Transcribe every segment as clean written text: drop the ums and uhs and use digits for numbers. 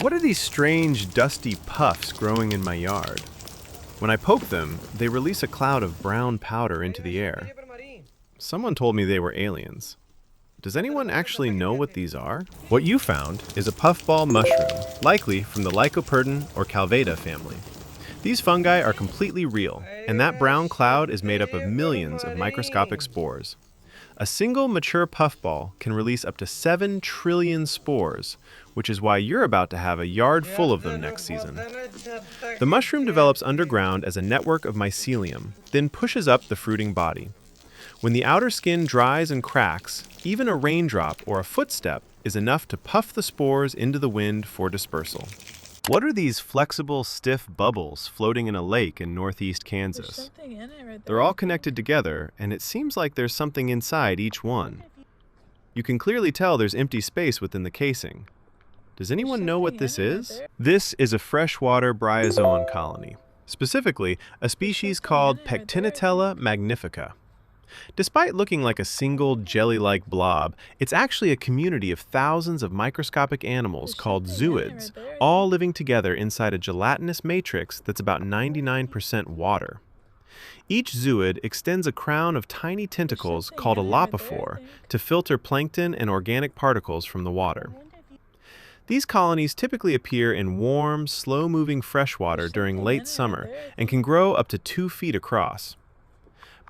What are these strange, dusty puffs growing in my yard? When I poke them, they release a cloud of brown powder into the air. Someone told me they were aliens. Does anyone actually know what these are? What you found is a puffball mushroom, likely from the Lycoperdon or Calveda family. These fungi are completely real, and that brown cloud is made up of millions of microscopic spores. A single mature puffball can release up to 7 trillion spores, which is why you're about to have a yard full of them next season. The mushroom develops underground as a network of mycelium, then pushes up the fruiting body. When the outer skin dries and cracks, even a raindrop or a footstep is enough to puff the spores into the wind for dispersal. What are these flexible, stiff bubbles floating in a lake in northeast Kansas? There's something in it right there. They're all connected together, and it seems like there's something inside each one. You can clearly tell there's empty space within the casing. Does anyone know what this is? This is a freshwater bryozoan colony, specifically a species called Pectinatella magnifica. Despite looking like a single jelly-like blob, it's actually a community of thousands of microscopic animals called zooids, all living together inside a gelatinous matrix that's about 99% water. Each zooid extends a crown of tiny tentacles called a lopophore to filter plankton and organic particles from the water. These colonies typically appear in warm, slow-moving freshwater during late summer and can grow up to 2 feet across.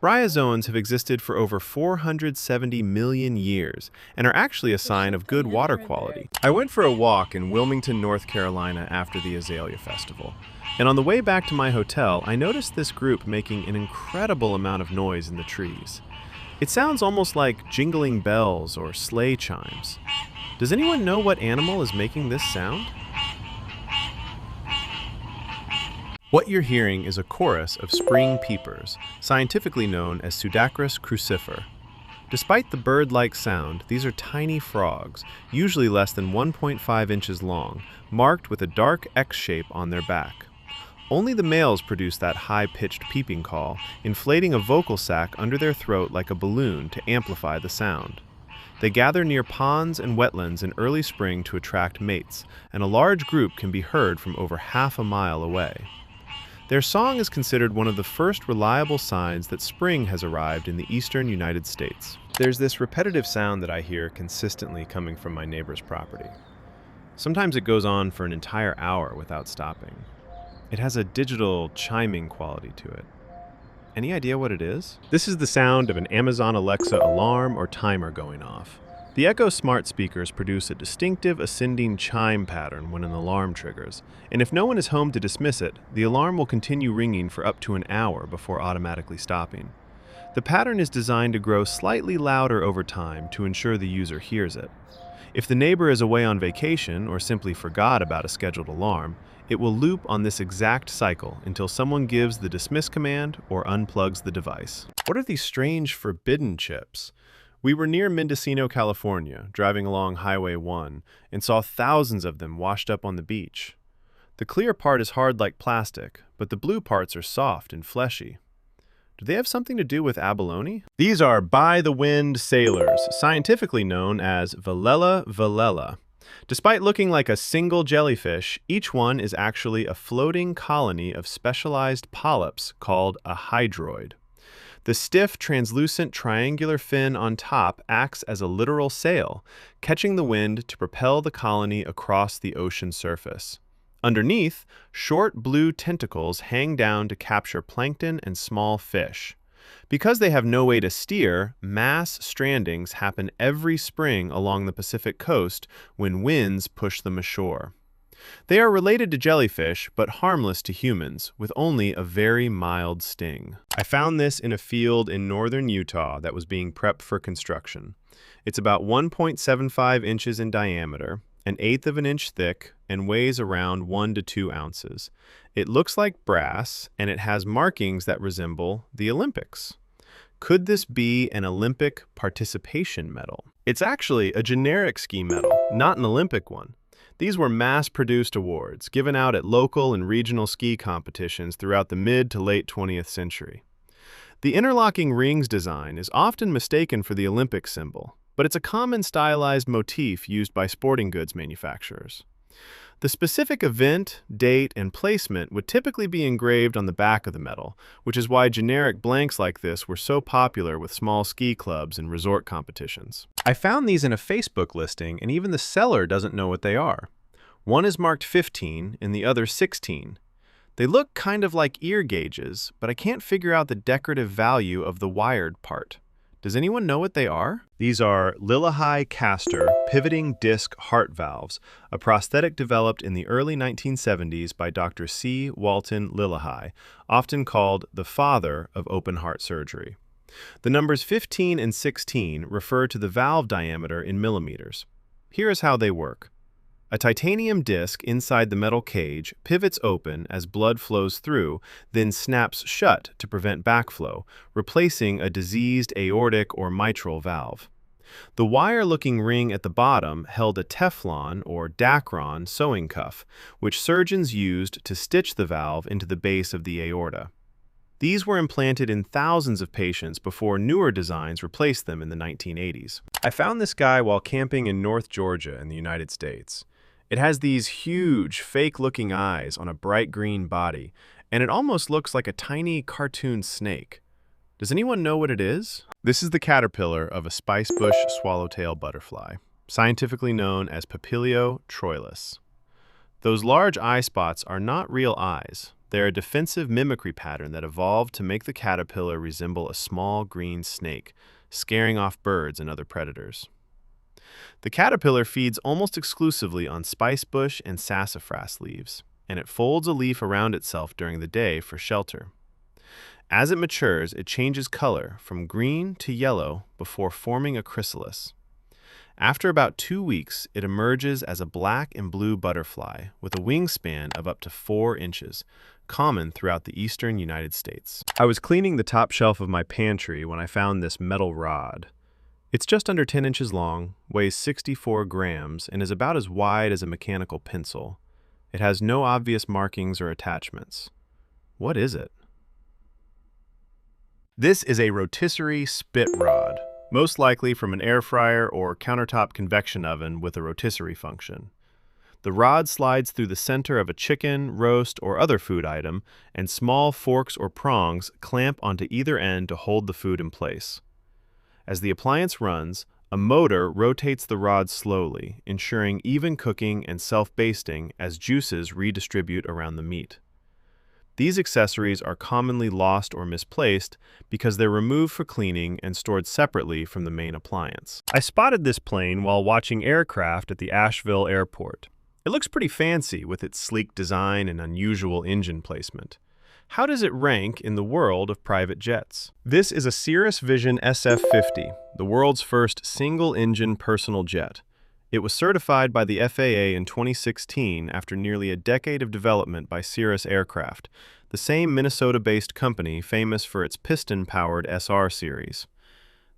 Bryozoans have existed for over 470 million years and are actually a sign of good water quality. I went for a walk in Wilmington, North Carolina after the Azalea Festival, and on the way back to my hotel, I noticed this group making an incredible amount of noise in the trees. It sounds almost like jingling bells or sleigh chimes. Does anyone know what animal is making this sound? What you're hearing is a chorus of spring peepers, scientifically known as Pseudacris crucifer. Despite the bird-like sound, these are tiny frogs, usually less than 1.5 inches long, marked with a dark X shape on their back. Only the males produce that high-pitched peeping call, inflating a vocal sac under their throat like a balloon to amplify the sound. They gather near ponds and wetlands in early spring to attract mates, and a large group can be heard from over half a mile away. Their song is considered one of the first reliable signs that spring has arrived in the eastern United States. There's this repetitive sound that I hear consistently coming from my neighbor's property. Sometimes it goes on for an entire hour without stopping. It has a digital chiming quality to it. Any idea what it is? This is the sound of an Amazon Alexa alarm or timer going off. The Echo smart speakers produce a distinctive ascending chime pattern when an alarm triggers, and if no one is home to dismiss it, the alarm will continue ringing for up to an hour before automatically stopping. The pattern is designed to grow slightly louder over time to ensure the user hears it. If the neighbor is away on vacation or simply forgot about a scheduled alarm, it will loop on this exact cycle until someone gives the dismiss command or unplugs the device. What are these strange forbidden chips? We were near Mendocino, California, driving along Highway 1, and saw thousands of them washed up on the beach. The clear part is hard like plastic, but the blue parts are soft and fleshy. Do they have something to do with abalone? These are by-the-wind sailors, scientifically known as Velella velella. Despite looking like a single jellyfish, each one is actually a floating colony of specialized polyps called a hydroid. The stiff, translucent, triangular fin on top acts as a literal sail, catching the wind to propel the colony across the ocean surface. Underneath, short blue tentacles hang down to capture plankton and small fish. Because they have no way to steer, mass strandings happen every spring along the Pacific coast when winds push them ashore. They are related to jellyfish, but harmless to humans, with only a very mild sting. I found this in a field in northern Utah that was being prepped for construction. It's about 1.75 inches in diameter, 1/8 of an inch thick, and weighs around 1 to 2 ounces. It looks like brass, and it has markings that resemble the Olympics. Could this be an Olympic participation medal? It's actually a generic ski medal, not an Olympic one. These were mass-produced awards given out at local and regional ski competitions throughout the mid to late 20th century. The interlocking rings design is often mistaken for the Olympic symbol, but it's a common stylized motif used by sporting goods manufacturers. The specific event, date, and placement would typically be engraved on the back of the medal, which is why generic blanks like this were so popular with small ski clubs and resort competitions. I found these in a Facebook listing, and even the seller doesn't know what they are. One is marked 15 and the other 16. They look kind of like ear gauges, but I can't figure out the decorative value of the wired part. Does anyone know what they are? These are Lillehei caster pivoting disc heart valves, a prosthetic developed in the early 1970s by Dr. C. Walton Lillehei, often called the father of open heart surgery. The numbers 15 and 16 refer to the valve diameter in millimeters. Here is how they work. A titanium disc inside the metal cage pivots open as blood flows through, then snaps shut to prevent backflow, replacing a diseased aortic or mitral valve. The wire-looking ring at the bottom held a Teflon or Dacron sewing cuff, which surgeons used to stitch the valve into the base of the aorta. These were implanted in thousands of patients before newer designs replaced them in the 1980s. I found this guy while camping in North Georgia in the United States. It has these huge, fake-looking eyes on a bright green body, and it almost looks like a tiny cartoon snake. Does anyone know what it is? This is the caterpillar of a spicebush swallowtail butterfly, scientifically known as Papilio troilus. Those large eye spots are not real eyes. They're a defensive mimicry pattern that evolved to make the caterpillar resemble a small green snake, scaring off birds and other predators. The caterpillar feeds almost exclusively on spicebush and sassafras leaves, and it folds a leaf around itself during the day for shelter. As it matures, it changes color from green to yellow before forming a chrysalis. After about 2 weeks, it emerges as a black and blue butterfly with a wingspan of up to 4 inches, common throughout the eastern United States. I was cleaning the top shelf of my pantry when I found this metal rod. It's just under 10 inches long, weighs 64 grams, and is about as wide as a mechanical pencil. It has no obvious markings or attachments. What is it? This is a rotisserie spit rod, most likely from an air fryer or countertop convection oven with a rotisserie function. The rod slides through the center of a chicken, roast, or other food item, and small forks or prongs clamp onto either end to hold the food in place. As the appliance runs, a motor rotates the rod slowly, ensuring even cooking and self-basting as juices redistribute around the meat. These accessories are commonly lost or misplaced because they're removed for cleaning and stored separately from the main appliance. I spotted this plane while watching aircraft at the Asheville airport. It looks pretty fancy with its sleek design and unusual engine placement. How does it rank in the world of private jets? This is a Cirrus Vision SF-50, the world's first single-engine personal jet. It was certified by the FAA in 2016 after nearly a decade of development by Cirrus Aircraft, the same Minnesota-based company famous for its piston-powered SR series.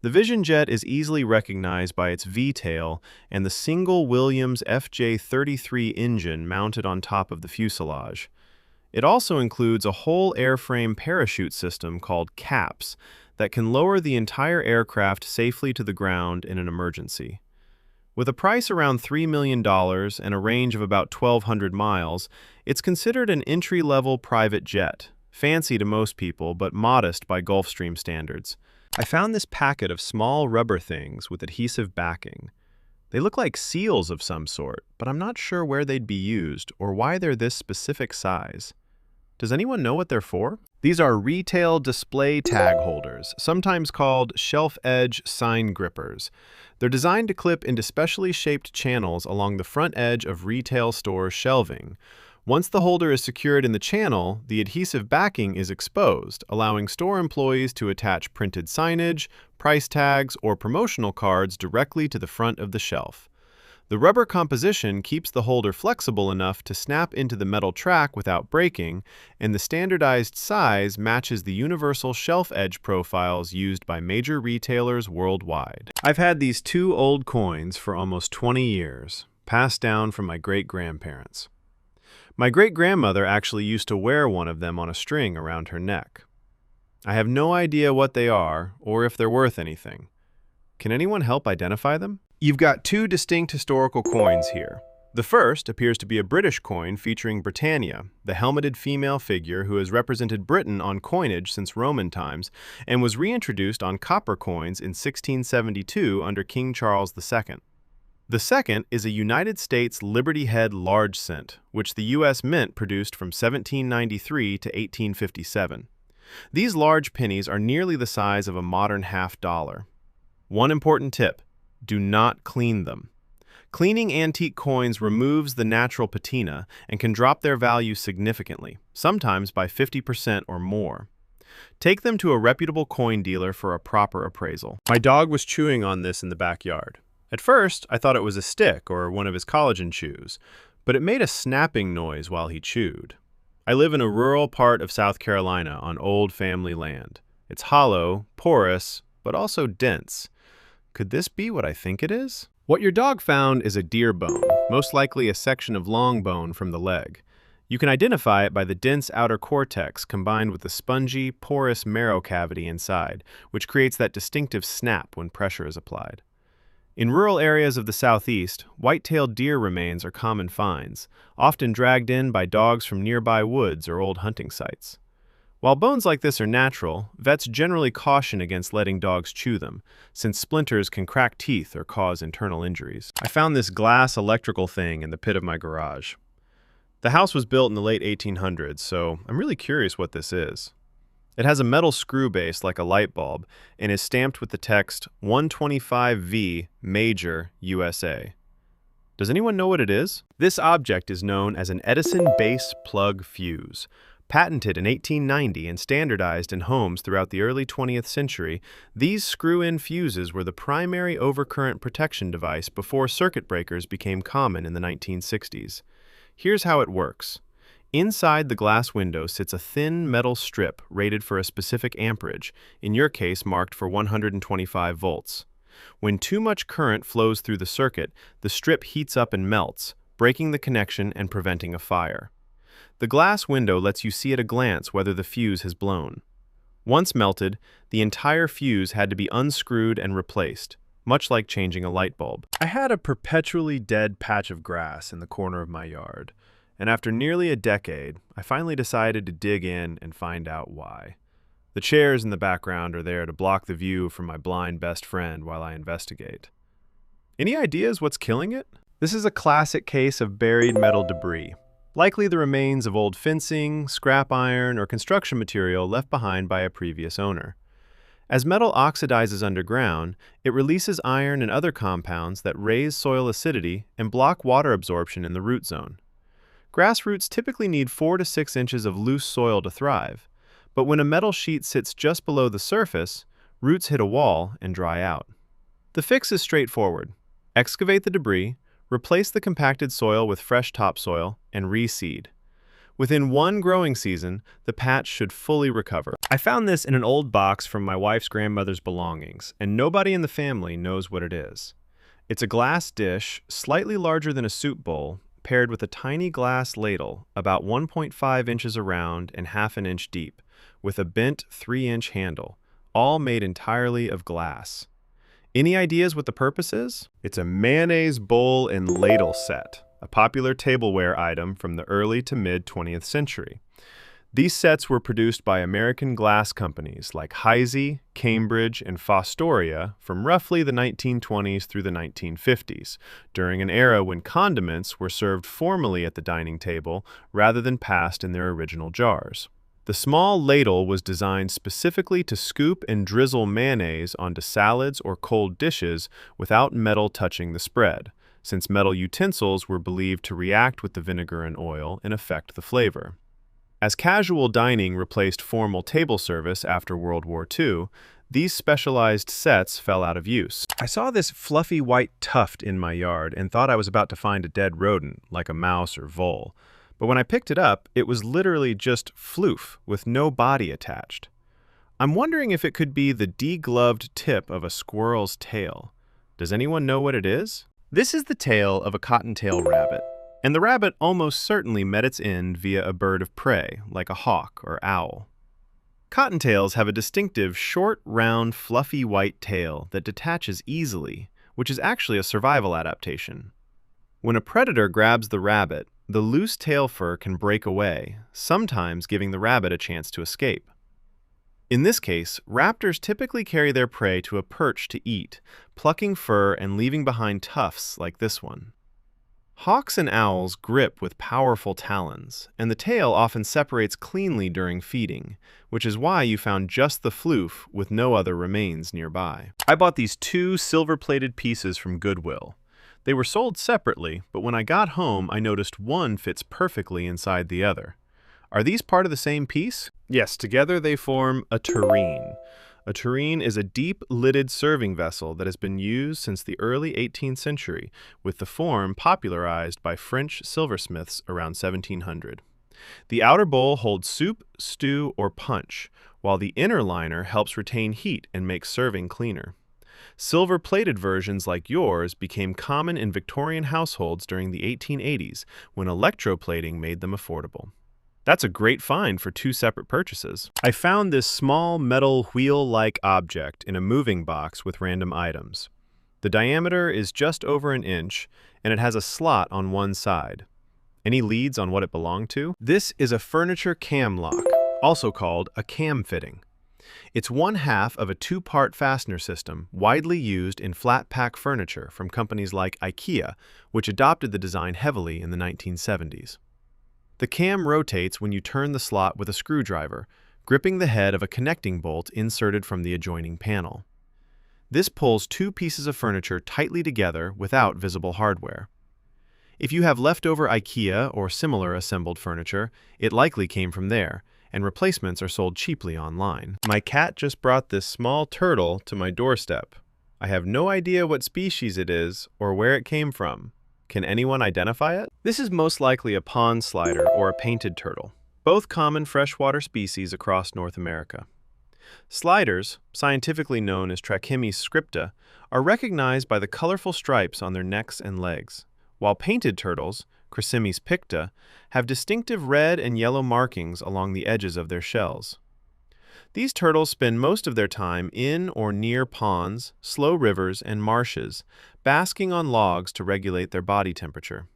The Vision jet is easily recognized by its V-tail and the single Williams FJ33 engine mounted on top of the fuselage. It also includes a whole airframe parachute system called CAPS that can lower the entire aircraft safely to the ground in an emergency. With a price around $3 million and a range of about 1,200 miles, it's considered an entry-level private jet, fancy to most people but modest by Gulfstream standards. I found this packet of small rubber things with adhesive backing. They look like seals of some sort, but I'm not sure where they'd be used or why they're this specific size. Does anyone know what they're for? These are retail display tag holders, sometimes called shelf edge sign grippers. They're designed to clip into specially shaped channels along the front edge of retail store shelving. Once the holder is secured in the channel, the adhesive backing is exposed, allowing store employees to attach printed signage, price tags, or promotional cards directly to the front of the shelf. The rubber composition keeps the holder flexible enough to snap into the metal track without breaking, and the standardized size matches the universal shelf edge profiles used by major retailers worldwide. I've had these 2 old coins for almost 20 years, passed down from my great-grandparents. My great-grandmother actually used to wear one of them on a string around her neck. I have no idea what they are or if they're worth anything. Can anyone help identify them? You've got 2 distinct historical coins here. The first appears to be a British coin featuring Britannia, the helmeted female figure who has represented Britain on coinage since Roman times and was reintroduced on copper coins in 1672 under King Charles II. The second is a United States Liberty Head large cent, which the U.S. Mint produced from 1793 to 1857. These large pennies are nearly the size of a modern half-dollar. One important tip: do not clean them. Cleaning antique coins removes the natural patina and can drop their value significantly, sometimes by 50% or more. Take them to a reputable coin dealer for a proper appraisal. My dog was chewing on this in the backyard. At first, I thought it was a stick or one of his collagen chews, but it made a snapping noise while he chewed. I live in a rural part of South Carolina on old family land. It's hollow, porous, but also dense. Could this be what I think it is? What your dog found is a deer bone, most likely a section of long bone from the leg. You can identify it by the dense outer cortex combined with the spongy, porous marrow cavity inside, which creates that distinctive snap when pressure is applied. In rural areas of the southeast, white-tailed deer remains are common finds, often dragged in by dogs from nearby woods or old hunting sites. While bones like this are natural, vets generally caution against letting dogs chew them, since splinters can crack teeth or cause internal injuries. I found this glass electrical thing in the pit of my garage. The house was built in the late 1800s, so I'm really curious what this is. It has a metal screw base like a light bulb and is stamped with the text 125V Major USA. Does anyone know what it is? This object is known as an Edison base plug fuse. Patented in 1890 and standardized in homes throughout the early 20th century, these screw-in fuses were the primary overcurrent protection device before circuit breakers became common in the 1960s. Here's how it works. Inside the glass window sits a thin metal strip rated for a specific amperage, in your case marked for 125 volts. When too much current flows through the circuit, the strip heats up and melts, breaking the connection and preventing a fire. The glass window lets you see at a glance whether the fuse has blown. Once melted, the entire fuse had to be unscrewed and replaced, much like changing a light bulb. I had a perpetually dead patch of grass in the corner of my yard, and after nearly a decade, I finally decided to dig in and find out why. The chairs in the background are there to block the view from my blind best friend while I investigate. Any ideas what's killing it? This is a classic case of buried metal debris. Likely the remains of old fencing, scrap iron, or construction material left behind by a previous owner. As metal oxidizes underground, it releases iron and other compounds that raise soil acidity and block water absorption in the root zone. Grass roots typically need 4 to 6 inches of loose soil to thrive, but when a metal sheet sits just below the surface, roots hit a wall and dry out. The fix is straightforward. Excavate the debris, replace the compacted soil with fresh topsoil, and reseed. Within one growing season, the patch should fully recover. I found this in an old box from my wife's grandmother's belongings, and nobody in the family knows what it is. It's a glass dish, slightly larger than a soup bowl, paired with a tiny glass ladle, about 1.5 inches around and half an inch deep, with a bent 3-inch handle, all made entirely of glass. Any ideas what the purpose is? It's a mayonnaise bowl and ladle set, a popular tableware item from the early to mid-20th century. These sets were produced by American glass companies like Heisey, Cambridge, and Fostoria from roughly the 1920s through the 1950s, during an era when condiments were served formally at the dining table rather than passed in their original jars. The small ladle was designed specifically to scoop and drizzle mayonnaise onto salads or cold dishes without metal touching the spread, since metal utensils were believed to react with the vinegar and oil and affect the flavor. As casual dining replaced formal table service after World War II, these specialized sets fell out of use. I saw this fluffy white tuft in my yard and thought I was about to find a dead rodent, like a mouse or vole. But when I picked it up, it was literally just floof, with no body attached. I'm wondering if it could be the degloved tip of a squirrel's tail. Does anyone know what it is? This is the tail of a cottontail rabbit, and the rabbit almost certainly met its end via a bird of prey, like a hawk or owl. Cottontails have a distinctive short, round, fluffy white tail that detaches easily, which is actually a survival adaptation. When a predator grabs the rabbit, the loose tail fur can break away, sometimes giving the rabbit a chance to escape. In this case, raptors typically carry their prey to a perch to eat, plucking fur and leaving behind tufts like this one. Hawks and owls grip with powerful talons, and the tail often separates cleanly during feeding, which is why you found just the floof with no other remains nearby. I bought these 2 silver-plated pieces from Goodwill. They were sold separately, but when I got home, I noticed one fits perfectly inside the other. Are these part of the same piece? Yes, together they form a tureen. A tureen is a deep-lidded serving vessel that has been used since the early 18th century, with the form popularized by French silversmiths around 1700. The outer bowl holds soup, stew, or punch, while the inner liner helps retain heat and make serving cleaner. Silver-plated versions like yours became common in Victorian households during the 1880s when electroplating made them affordable. That's a great find for 2 separate purchases. I found this small metal wheel-like object in a moving box with random items. The diameter is just over an inch, and it has a slot on one side. Any leads on what it belonged to? This is a furniture cam lock, also called a cam fitting. It's one half of a 2-part fastener system widely used in flat-pack furniture from companies like IKEA, which adopted the design heavily in the 1970s. The cam rotates when you turn the slot with a screwdriver, gripping the head of a connecting bolt inserted from the adjoining panel. This pulls 2 pieces of furniture tightly together without visible hardware. If you have leftover IKEA or similar assembled furniture, it likely came from there, and replacements are sold cheaply online. My cat just brought this small turtle to my doorstep. I have no idea what species it is or where it came from. Can anyone identify it? This is most likely a pond slider or a painted turtle, both common freshwater species across North America. Sliders, scientifically known as Trachymys scripta, are recognized by the colorful stripes on their necks and legs, while painted turtles, Crocymys picta, have distinctive red and yellow markings along the edges of their shells. These turtles spend most of their time in or near ponds, slow rivers, and marshes, basking on logs to regulate their body temperature.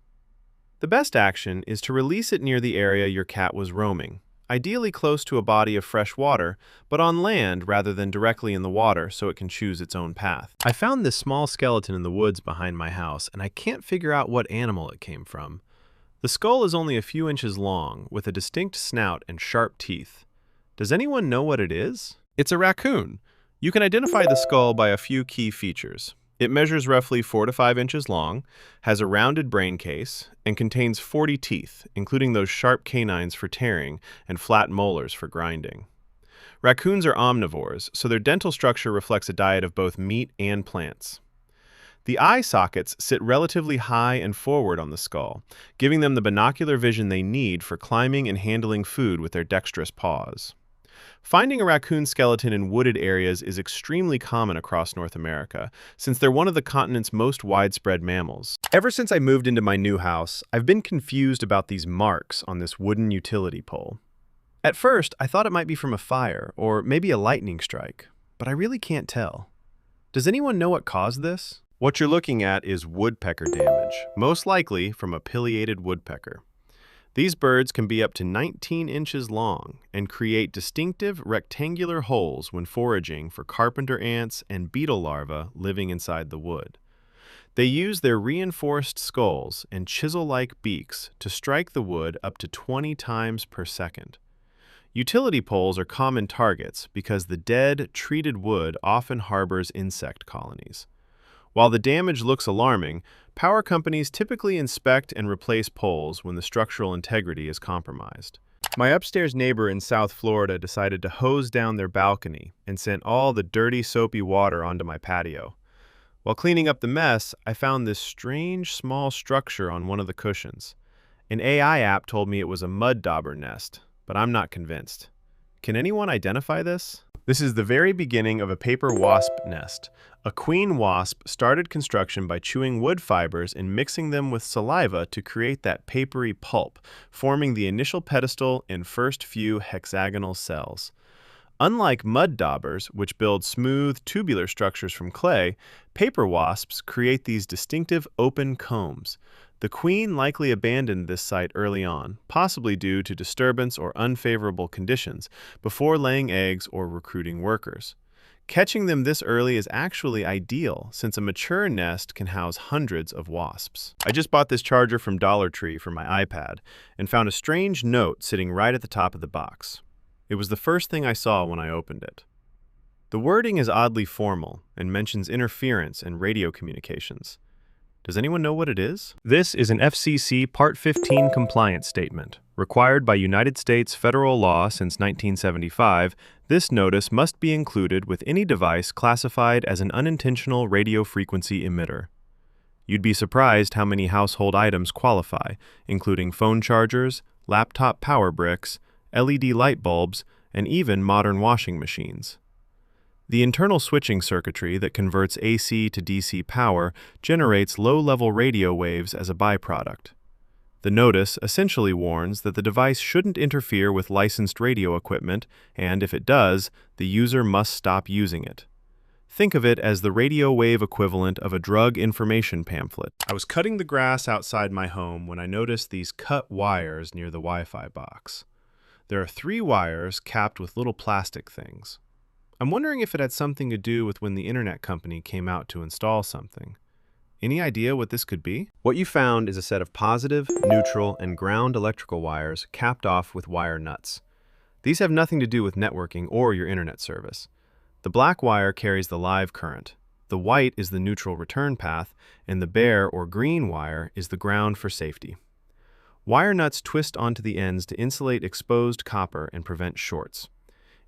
The best action is to release it near the area your cat was roaming, ideally close to a body of fresh water, but on land rather than directly in the water so it can choose its own path. I found this small skeleton in the woods behind my house, and I can't figure out what animal it came from. The skull is only a few inches long, with a distinct snout and sharp teeth. Does anyone know what it is? It's a raccoon. You can identify the skull by a few key features. It measures roughly 4 to 5 inches long, has a rounded brain case, and contains 40 teeth, including those sharp canines for tearing and flat molars for grinding. Raccoons are omnivores, so their dental structure reflects a diet of both meat and plants. The eye sockets sit relatively high and forward on the skull, giving them the binocular vision they need for climbing and handling food with their dexterous paws. Finding a raccoon skeleton in wooded areas is extremely common across North America, since they're one of the continent's most widespread mammals. Ever since I moved into my new house, I've been confused about these marks on this wooden utility pole. At first, I thought it might be from a fire, or maybe a lightning strike, but I really can't tell. Does anyone know what caused this? What you're looking at is woodpecker damage, most likely from a pileated woodpecker. These birds can be up to 19 inches long and create distinctive rectangular holes when foraging for carpenter ants and beetle larvae living inside the wood. They use their reinforced skulls and chisel-like beaks to strike the wood up to 20 times per second. Utility poles are common targets because the dead, treated wood often harbors insect colonies. While the damage looks alarming, power companies typically inspect and replace poles when the structural integrity is compromised. My upstairs neighbor in South Florida decided to hose down their balcony and sent all the dirty, soapy water onto my patio. While cleaning up the mess, I found this strange, small structure on one of the cushions. An AI app told me it was a mud dauber nest, but I'm not convinced. Can anyone identify this? This is the very beginning of a paper wasp nest. A queen wasp started construction by chewing wood fibers and mixing them with saliva to create that papery pulp, forming the initial pedestal and first few hexagonal cells. Unlike mud daubers, which build smooth, tubular structures from clay, paper wasps create these distinctive open combs. The queen likely abandoned this site early on, possibly due to disturbance or unfavorable conditions, before laying eggs or recruiting workers. Catching them this early is actually ideal, since a mature nest can house hundreds of wasps. I just bought this charger from Dollar Tree for my iPad and found a strange note sitting right at the top of the box. It was the first thing I saw when I opened it. The wording is oddly formal and mentions interference and radio communications. Does anyone know what it is? This is an FCC Part 15 compliance statement. Required by United States federal law since 1975, this notice must be included with any device classified as an unintentional radio frequency emitter. You'd be surprised how many household items qualify, including phone chargers, laptop power bricks, LED light bulbs, and even modern washing machines. The internal switching circuitry that converts AC to DC power generates low-level radio waves as a byproduct. The notice essentially warns that the device shouldn't interfere with licensed radio equipment, and if it does, the user must stop using it. Think of it as the radio wave equivalent of a drug information pamphlet. I was cutting the grass outside my home when I noticed these cut wires near the Wi-Fi box. There are 3 wires capped with little plastic things. I'm wondering if it had something to do with when the internet company came out to install something. Any idea what this could be? What you found is a set of positive, neutral, and ground electrical wires capped off with wire nuts. These have nothing to do with networking or your internet service. The black wire carries the live current. The white is the neutral return path, and the bare or green wire is the ground for safety. Wire nuts twist onto the ends to insulate exposed copper and prevent shorts.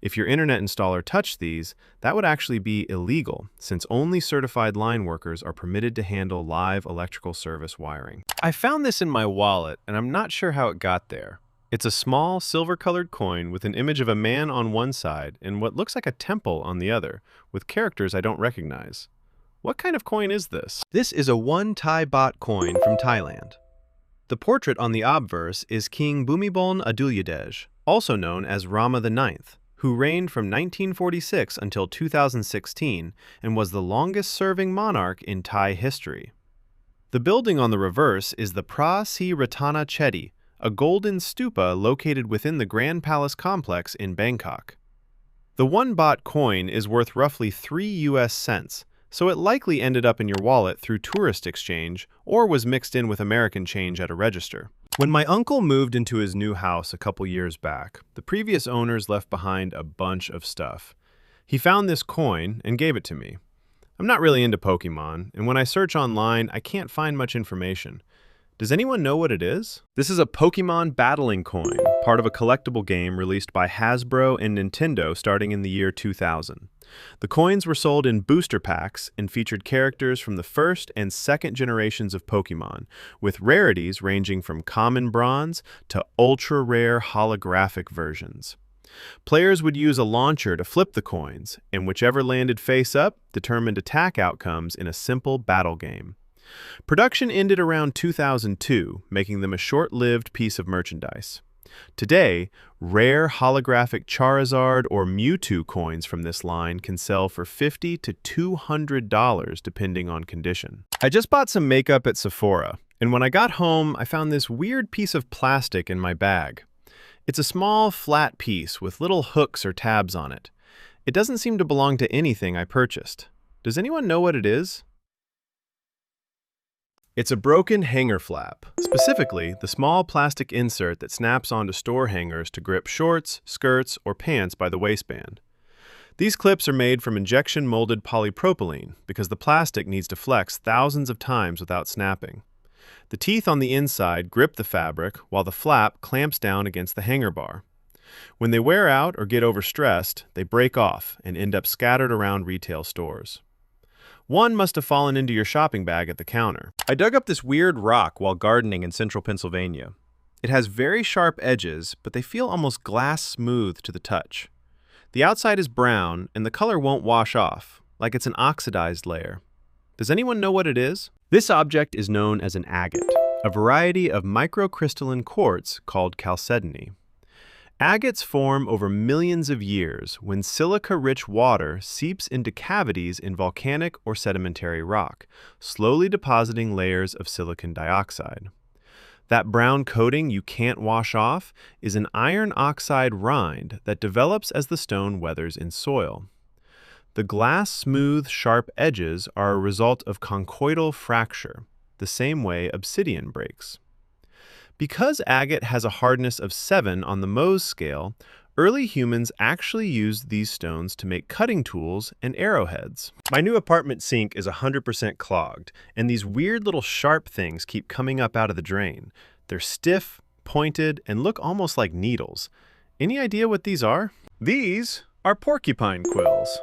If your internet installer touched these, that would actually be illegal, since only certified line workers are permitted to handle live electrical service wiring. I found this in my wallet, and I'm not sure how it got there. It's a small, silver-colored coin with an image of a man on one side and what looks like a temple on the other, with characters I don't recognize. What kind of coin is this? This is a 1 Thai baht coin from Thailand. The portrait on the obverse is King Bhumibol Adulyadej, also known as Rama IX, who reigned from 1946 until 2016 and was the longest-serving monarch in Thai history. The building on the reverse is the Pra Si Ratana Chedi, a golden stupa located within the Grand Palace complex in Bangkok. The 1 baht coin is worth roughly 3 US cents, so it likely ended up in your wallet through tourist exchange or was mixed in with American change at a register. When my uncle moved into his new house a couple years back, the previous owners left behind a bunch of stuff. He found this coin and gave it to me. I'm not really into Pokemon, and when I search online, I can't find much information. Does anyone know what it is? This is a Pokemon battling coin, part of a collectible game released by Hasbro and Nintendo starting in the year 2000. The coins were sold in booster packs and featured characters from the first and second generations of Pokemon, with rarities ranging from common bronze to ultra-rare holographic versions. Players would use a launcher to flip the coins, and whichever landed face up determined attack outcomes in a simple battle game. Production ended around 2002, making them a short-lived piece of merchandise. Today, rare holographic Charizard or Mewtwo coins from this line can sell for $50 to $200 depending on condition. I just bought some makeup at Sephora, and when I got home, I found this weird piece of plastic in my bag. It's a small, flat piece with little hooks or tabs on it. It doesn't seem to belong to anything I purchased. Does anyone know what it is? It's a broken hanger flap, specifically the small plastic insert that snaps onto store hangers to grip shorts, skirts, or pants by the waistband. These clips are made from injection-molded polypropylene because the plastic needs to flex thousands of times without snapping. The teeth on the inside grip the fabric while the flap clamps down against the hanger bar. When they wear out or get overstressed, they break off and end up scattered around retail stores. One must have fallen into your shopping bag at the counter. I dug up this weird rock while gardening in central Pennsylvania. It has very sharp edges, but they feel almost glass smooth to the touch. The outside is brown, and the color won't wash off, like it's an oxidized layer. Does anyone know what it is? This object is known as an agate, a variety of microcrystalline quartz called chalcedony. Agates form over millions of years when silica-rich water seeps into cavities in volcanic or sedimentary rock, slowly depositing layers of silicon dioxide. That brown coating you can't wash off is an iron oxide rind that develops as the stone weathers in soil. The glass-smooth, sharp edges are a result of conchoidal fracture, the same way obsidian breaks. Because agate has a hardness of 7 on the Mohs scale, early humans actually used these stones to make cutting tools and arrowheads. My new apartment sink is 100% clogged, and these weird little sharp things keep coming up out of the drain. They're stiff, pointed, and look almost like needles. Any idea what these are? These are porcupine quills.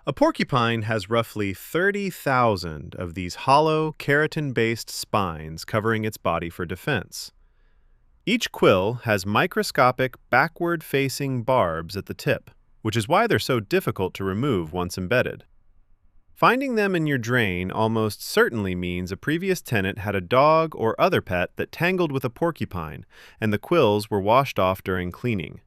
A porcupine has roughly 30,000 of these hollow, keratin-based spines covering its body for defense. Each quill has microscopic, backward-facing barbs at the tip, which is why they're so difficult to remove once embedded. Finding them in your drain almost certainly means a previous tenant had a dog or other pet that tangled with a porcupine, and the quills were washed off during cleaning.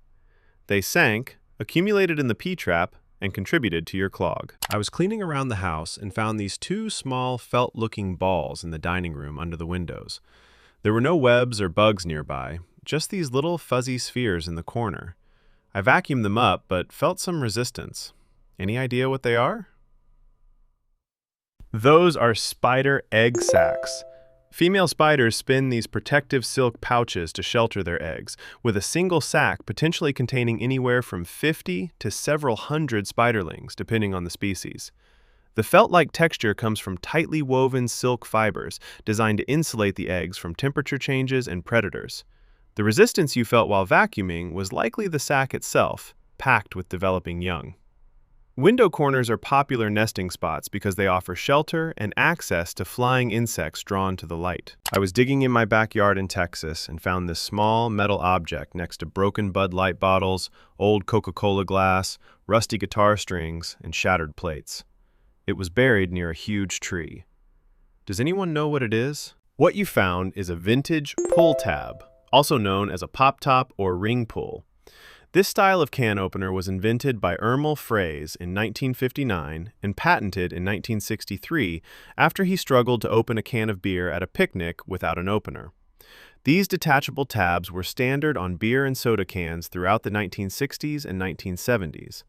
They sank, accumulated in the P-trap, and contributed to your clog. I was cleaning around the house and found these 2 small felt-looking balls in the dining room under the windows. There were no webs or bugs nearby, just these little fuzzy spheres in the corner. I vacuumed them up, but felt some resistance. Any idea what they are? Those are spider egg sacs. Female spiders spin these protective silk pouches to shelter their eggs, with a single sac potentially containing anywhere from 50 to several hundred spiderlings, depending on the species. The felt-like texture comes from tightly woven silk fibers designed to insulate the eggs from temperature changes and predators. The resistance you felt while vacuuming was likely the sac itself, packed with developing young. Window corners are popular nesting spots because they offer shelter and access to flying insects drawn to the light. I was digging in my backyard in Texas and found this small metal object next to broken Bud Light bottles, old Coca-Cola glass, rusty guitar strings, and shattered plates. It was buried near a huge tree. Does anyone know what it is? What you found is a vintage pull tab, also known as a pop top or ring pull. This style of can opener was invented by Emil Fraise in 1959 and patented in 1963 after he struggled to open a can of beer at a picnic without an opener. These detachable tabs were standard on beer and soda cans throughout the 1960s and 1970s.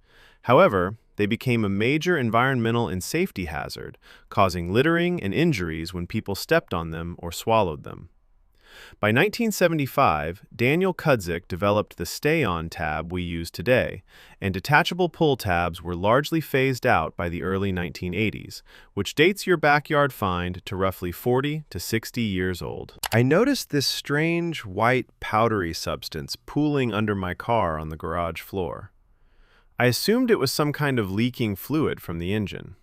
However, they became a major environmental and safety hazard, causing littering and injuries when people stepped on them or swallowed them. By 1975, Daniel Kudzik developed the stay-on tab we use today, and detachable pull tabs were largely phased out by the early 1980s, which dates your backyard find to roughly 40 to 60 years old. I noticed this strange, white, powdery substance pooling under my car on the garage floor. I assumed it was some kind of leaking fluid from the engine.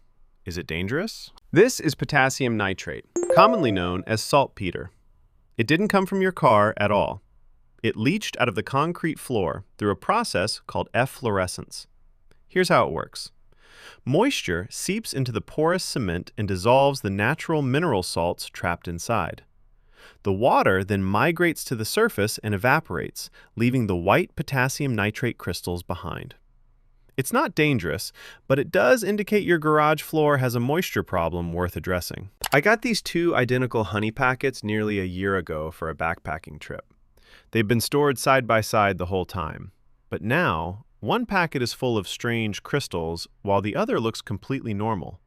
Is it dangerous? This is potassium nitrate, commonly known as saltpeter. It didn't come from your car at all. It leached out of the concrete floor through a process called efflorescence. Here's how it works. Moisture seeps into the porous cement and dissolves the natural mineral salts trapped inside. The water then migrates to the surface and evaporates, leaving the white potassium nitrate crystals behind. It's not dangerous, but it does indicate your garage floor has a moisture problem worth addressing. I got these 2 identical honey packets nearly a year ago for a backpacking trip. They've been stored side by side the whole time. But now, one packet is full of strange crystals, while the other looks completely normal.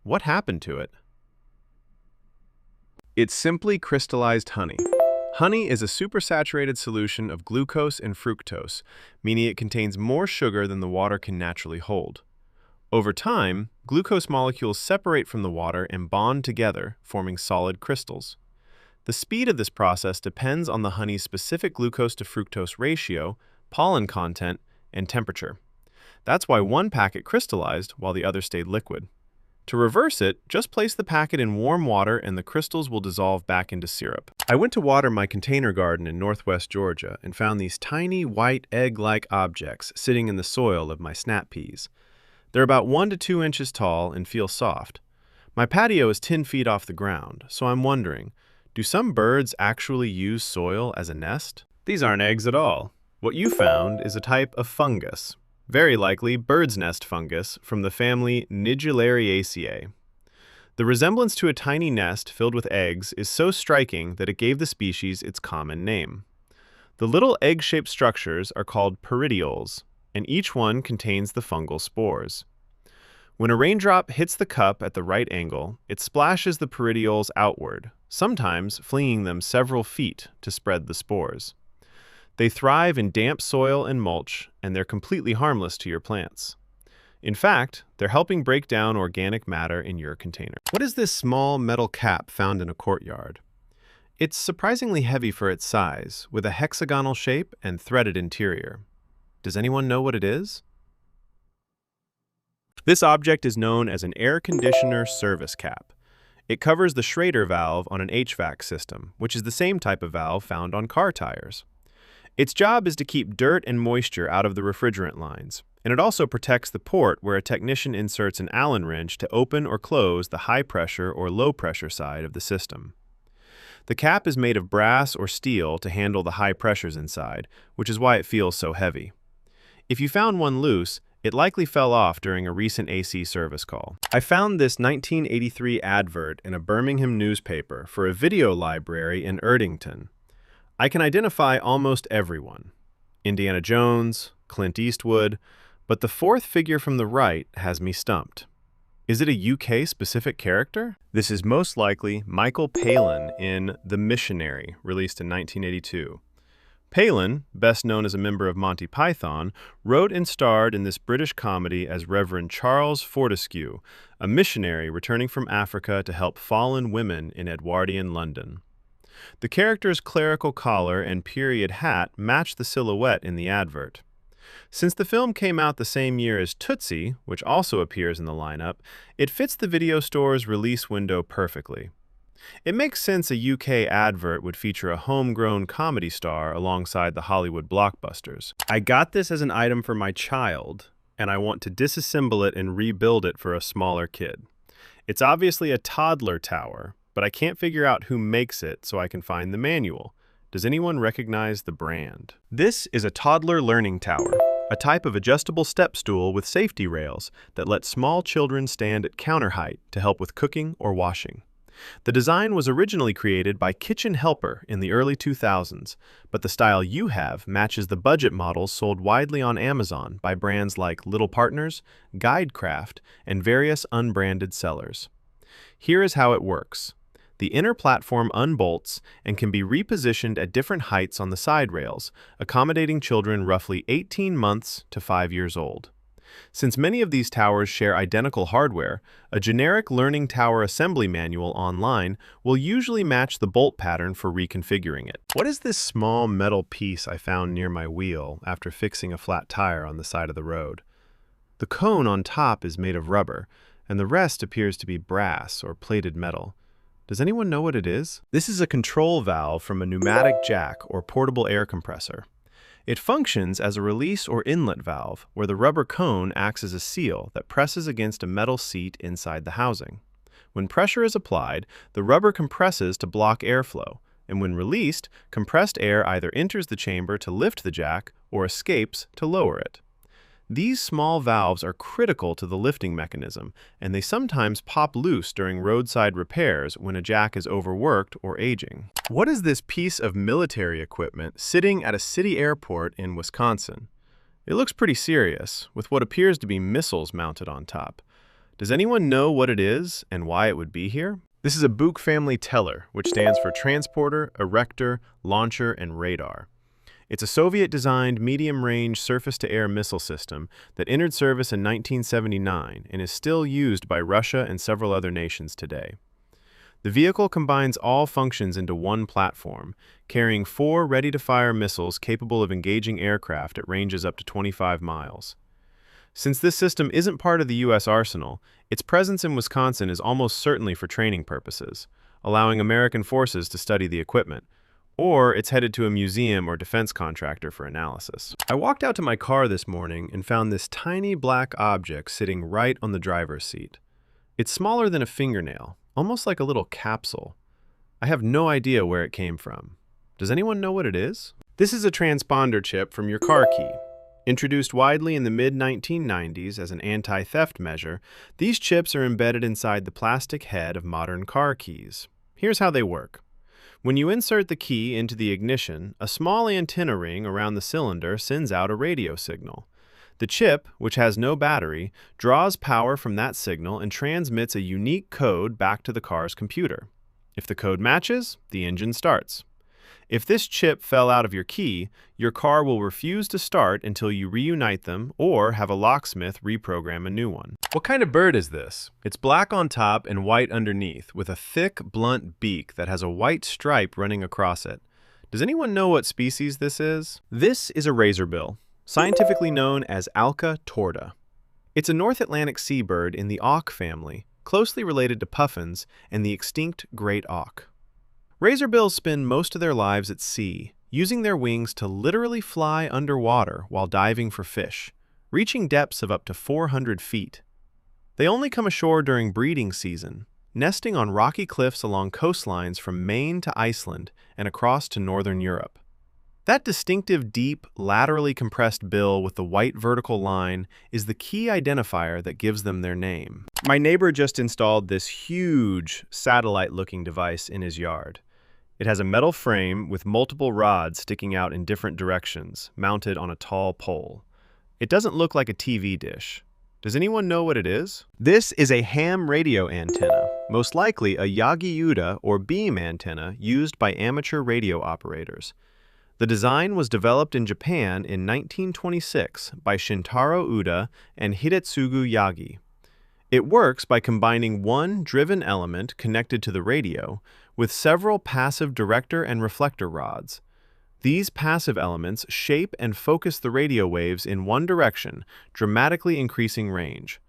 What happened to it? It's simply crystallized honey. Honey is a supersaturated solution of glucose and fructose, meaning it contains more sugar than the water can naturally hold. Over time, glucose molecules separate from the water and bond together, forming solid crystals. The speed of this process depends on the honey's specific glucose to fructose ratio, pollen content, and temperature. That's why one packet crystallized while the other stayed liquid. To reverse it, just place the packet in warm water and the crystals will dissolve back into syrup. I went to water my container garden in northwest Georgia and found these tiny white egg-like objects sitting in the soil of my snap peas. They're about 1 to 2 inches tall and feel soft. My patio is 10 feet off the ground, so I'm wondering, do some birds actually use soil as a nest? These aren't eggs at all. What you found is a type of fungus, very likely bird's nest fungus from the family Nigellariaceae. The resemblance to a tiny nest filled with eggs is so striking that it gave the species its common name. The little egg-shaped structures are called peridioles, and each one contains the fungal spores. When a raindrop hits the cup at the right angle, it splashes the peridioles outward, sometimes flinging them several feet to spread the spores. They thrive in damp soil and mulch, and they're completely harmless to your plants. In fact, they're helping break down organic matter in your container. What is this small metal cap found in a courtyard? It's surprisingly heavy for its size, with a hexagonal shape and threaded interior. Does anyone know what it is? This object is known as an air conditioner service cap. It covers the Schrader valve on an HVAC system, which is the same type of valve found on car tires. Its job is to keep dirt and moisture out of the refrigerant lines, and it also protects the port where a technician inserts an Allen wrench to open or close the high-pressure or low-pressure side of the system. The cap is made of brass or steel to handle the high pressures inside, which is why it feels so heavy. If you found one loose, it likely fell off during a recent AC service call. I found this 1983 advert in a Birmingham newspaper for a video library in Erdington. I can identify almost everyone. Indiana Jones, Clint Eastwood, but the fourth figure from the right has me stumped. Is it a UK-specific character? This is most likely Michael Palin in The Missionary, released in 1982. Palin, best known as a member of Monty Python, wrote and starred in this British comedy as Reverend Charles Fortescue, a missionary returning from Africa to help fallen women in Edwardian London. The character's clerical collar and period hat match the silhouette in the advert. Since the film came out the same year as Tootsie, which also appears in the lineup, it fits the video store's release window perfectly. It makes sense a UK advert would feature a homegrown comedy star alongside the Hollywood blockbusters. I got this as an item for my child, and I want to disassemble it and rebuild it for a smaller kid. It's obviously a toddler tower, but I can't figure out who makes it so I can find the manual. Does anyone recognize the brand? This is a toddler learning tower, a type of adjustable step stool with safety rails that let small children stand at counter height to help with cooking or washing. The design was originally created by Kitchen Helper in the early 2000s, but the style you have matches the budget models sold widely on Amazon by brands like Little Partners, Guidecraft, and various unbranded sellers. Here is how it works. The inner platform unbolts and can be repositioned at different heights on the side rails, accommodating children roughly 18 months to 5 years old. Since many of these towers share identical hardware, a generic learning tower assembly manual online will usually match the bolt pattern for reconfiguring it. What is this small metal piece I found near my wheel after fixing a flat tire on the side of the road? The cone on top is made of rubber, and the rest appears to be brass or plated metal. Does anyone know what it is? This is a control valve from a pneumatic jack or portable air compressor. It functions as a release or inlet valve where the rubber cone acts as a seal that presses against a metal seat inside the housing. When pressure is applied, the rubber compresses to block airflow, and when released, compressed air either enters the chamber to lift the jack or escapes to lower it. These small valves are critical to the lifting mechanism, and they sometimes pop loose during roadside repairs when a jack is overworked or aging. What is this piece of military equipment sitting at a city airport in Wisconsin? It looks pretty serious, with what appears to be missiles mounted on top. Does anyone know what it is and why it would be here? This is a Buk family teller, which stands for transporter, erector, launcher, and radar. It's a Soviet-designed medium-range surface-to-air missile system that entered service in 1979 and is still used by Russia and several other nations today. The vehicle combines all functions into one platform, carrying 4 ready-to-fire missiles capable of engaging aircraft at ranges up to 25 miles. Since this system isn't part of the U.S. arsenal, its presence in Wisconsin is almost certainly for training purposes, allowing American forces to study the equipment, or it's headed to a museum or defense contractor for analysis. I walked out to my car this morning and found this tiny black object sitting right on the driver's seat. It's smaller than a fingernail, almost like a little capsule. I have no idea where it came from. Does anyone know what it is? This is a transponder chip from your car key. Introduced widely in the mid-1990s as an anti-theft measure, these chips are embedded inside the plastic head of modern car keys. Here's how they work. When you insert the key into the ignition, a small antenna ring around the cylinder sends out a radio signal. The chip, which has no battery, draws power from that signal and transmits a unique code back to the car's computer. If the code matches, the engine starts. If this chip fell out of your key, your car will refuse to start until you reunite them or have a locksmith reprogram a new one. What kind of bird is this? It's black on top and white underneath, with a thick, blunt beak that has a white stripe running across it. Does anyone know what species this is? This is a razorbill, scientifically known as Alca torda. It's a North Atlantic seabird in the auk family, closely related to puffins and the extinct great auk. Razorbills spend most of their lives at sea, using their wings to literally fly underwater while diving for fish, reaching depths of up to 400 feet. They only come ashore during breeding season, nesting on rocky cliffs along coastlines from Maine to Iceland and across to northern Europe. That distinctive, deep, laterally compressed bill with the white vertical line is the key identifier that gives them their name. My neighbor just installed this huge satellite-looking device in his yard. It has a metal frame with multiple rods sticking out in different directions, mounted on a tall pole. It doesn't look like a TV dish. Does anyone know what it is? This is a ham radio antenna, most likely a Yagi-Uda or beam antenna used by amateur radio operators. The design was developed in Japan in 1926 by Shintaro Uda and Hidetsugu Yagi. It works by combining one driven element connected to the radio with several passive director and reflector rods. These passive elements shape and focus the radio waves in one direction, dramatically increasing range.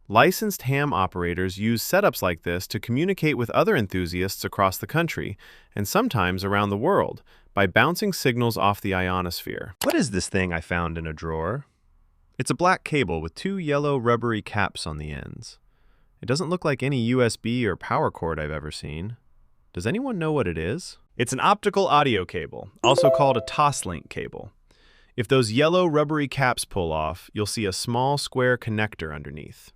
Licensed ham operators use setups like this to communicate with other enthusiasts across the country, and sometimes around the world, by bouncing signals off the ionosphere. What is this thing I found in a drawer? It's a black cable with two yellow rubbery caps on the ends. It doesn't look like any USB or power cord I've ever seen. Does anyone know what it is? It's an optical audio cable, also called a toslink cable. If those yellow rubbery caps pull off, you'll see a small square connector underneath.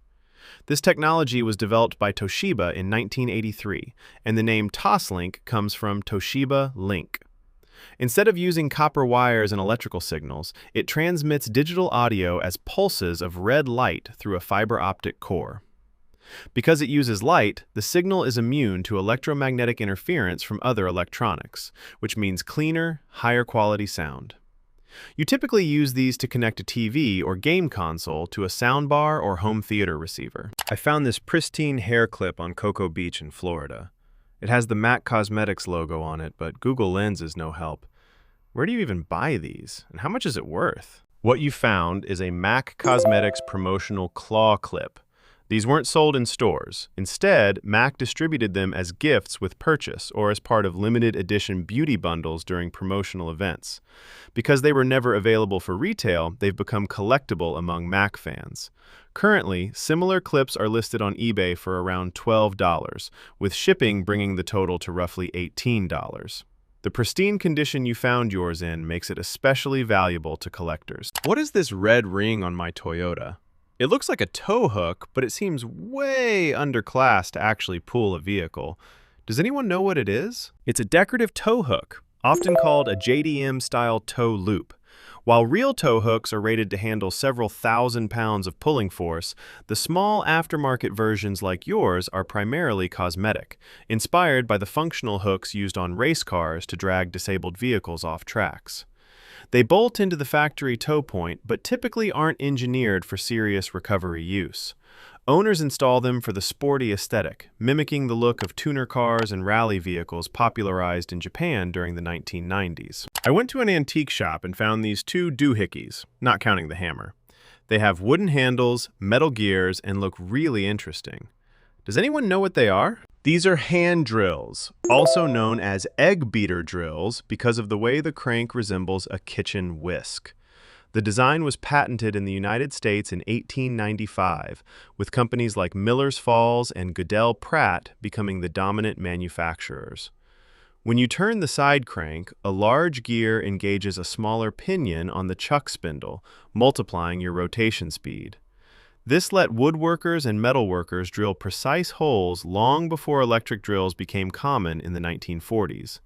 This technology was developed by Toshiba in 1983, and the name Toslink comes from Toshiba Link. Instead of using copper wires and electrical signals, it transmits digital audio as pulses of red light through a fiber optic core. Because it uses light, the signal is immune to electromagnetic interference from other electronics, which means cleaner, higher quality sound. You typically use these to connect a TV or game console to a soundbar or home theater receiver. I found this pristine hair clip on Cocoa Beach in Florida. It has the MAC Cosmetics logo on it, but Google Lens is no help. Where do you even buy these, and how much is it worth? What you found is a MAC Cosmetics promotional claw clip. These weren't sold in stores. Instead, MAC distributed them as gifts with purchase or as part of limited edition beauty bundles during promotional events. Because they were never available for retail, they've become collectible among MAC fans. Currently, similar clips are listed on eBay for around $12, with shipping bringing the total to roughly $18. The pristine condition you found yours in makes it especially valuable to collectors. What is this red ring on my Toyota? It looks like a tow hook, but it seems way underclass to actually pull a vehicle. Does anyone know what it is? It's a decorative tow hook, often called a JDM-style tow loop. While real tow hooks are rated to handle several thousand pounds of pulling force, the small aftermarket versions like yours are primarily cosmetic, inspired by the functional hooks used on race cars to drag disabled vehicles off tracks. They bolt into the factory tow point, but typically aren't engineered for serious recovery use. Owners install them for the sporty aesthetic, mimicking the look of tuner cars and rally vehicles popularized in Japan during the 1990s. I went to an antique shop and found these two doohickeys, not counting the hammer. They have wooden handles, metal gears, and look really interesting. Does anyone know what they are? These are hand drills, also known as egg beater drills because of the way the crank resembles a kitchen whisk. The design was patented in the United States in 1895, with companies like Miller's Falls and Goodell Pratt becoming the dominant manufacturers. When you turn the side crank, a large gear engages a smaller pinion on the chuck spindle, multiplying your rotation speed. This let woodworkers and metalworkers drill precise holes long before electric drills became common in the 1940s.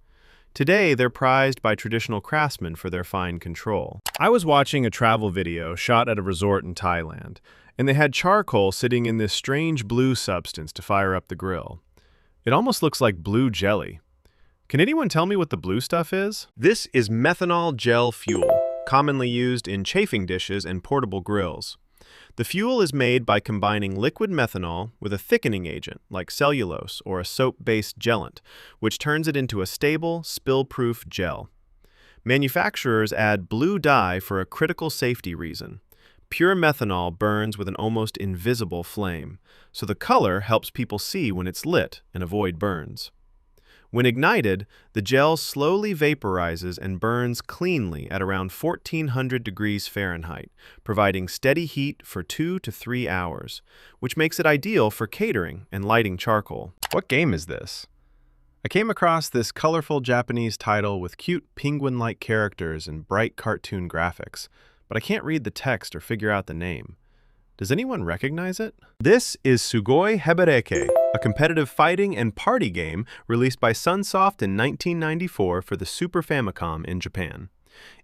Today, they're prized by traditional craftsmen for their fine control. I was watching a travel video shot at a resort in Thailand, and they had charcoal sitting in this strange blue substance to fire up the grill. It almost looks like blue jelly. Can anyone tell me what the blue stuff is? This is methanol gel fuel, commonly used in chafing dishes and portable grills. The fuel is made by combining liquid methanol with a thickening agent like cellulose or a soap-based gellant, which turns it into a stable, spill-proof gel. Manufacturers add blue dye for a critical safety reason. Pure methanol burns with an almost invisible flame, so the color helps people see when it's lit and avoid burns. When ignited, the gel slowly vaporizes and burns cleanly at around 1400 degrees Fahrenheit, providing steady heat for 2 to 3 hours, which makes it ideal for catering and lighting charcoal. What game is this? I came across this colorful Japanese title with cute penguin-like characters and bright cartoon graphics, but I can't read the text or figure out the name. Does anyone recognize it? This is Sugoi Hebereke, a competitive fighting and party game released by Sunsoft in 1994 for the Super Famicom in Japan.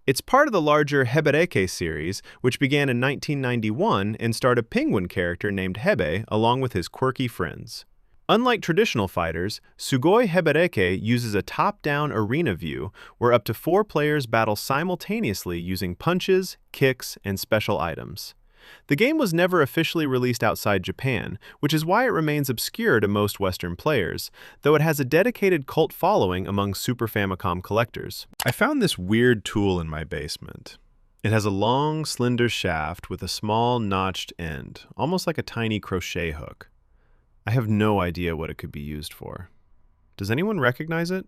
It's part of the larger Hebereke series, which began in 1991 and starred a penguin character named Hebe along with his quirky friends. Unlike traditional fighters, Sugoi Hebereke uses a top-down arena view where up to 4 players battle simultaneously using punches, kicks, and special items. The game was never officially released outside Japan, which is why it remains obscure to most Western players, though it has a dedicated cult following among Super Famicom collectors. I found this weird tool in my basement. It has a long, slender shaft with a small, notched end, almost like a tiny crochet hook. I have no idea what it could be used for. Does anyone recognize it?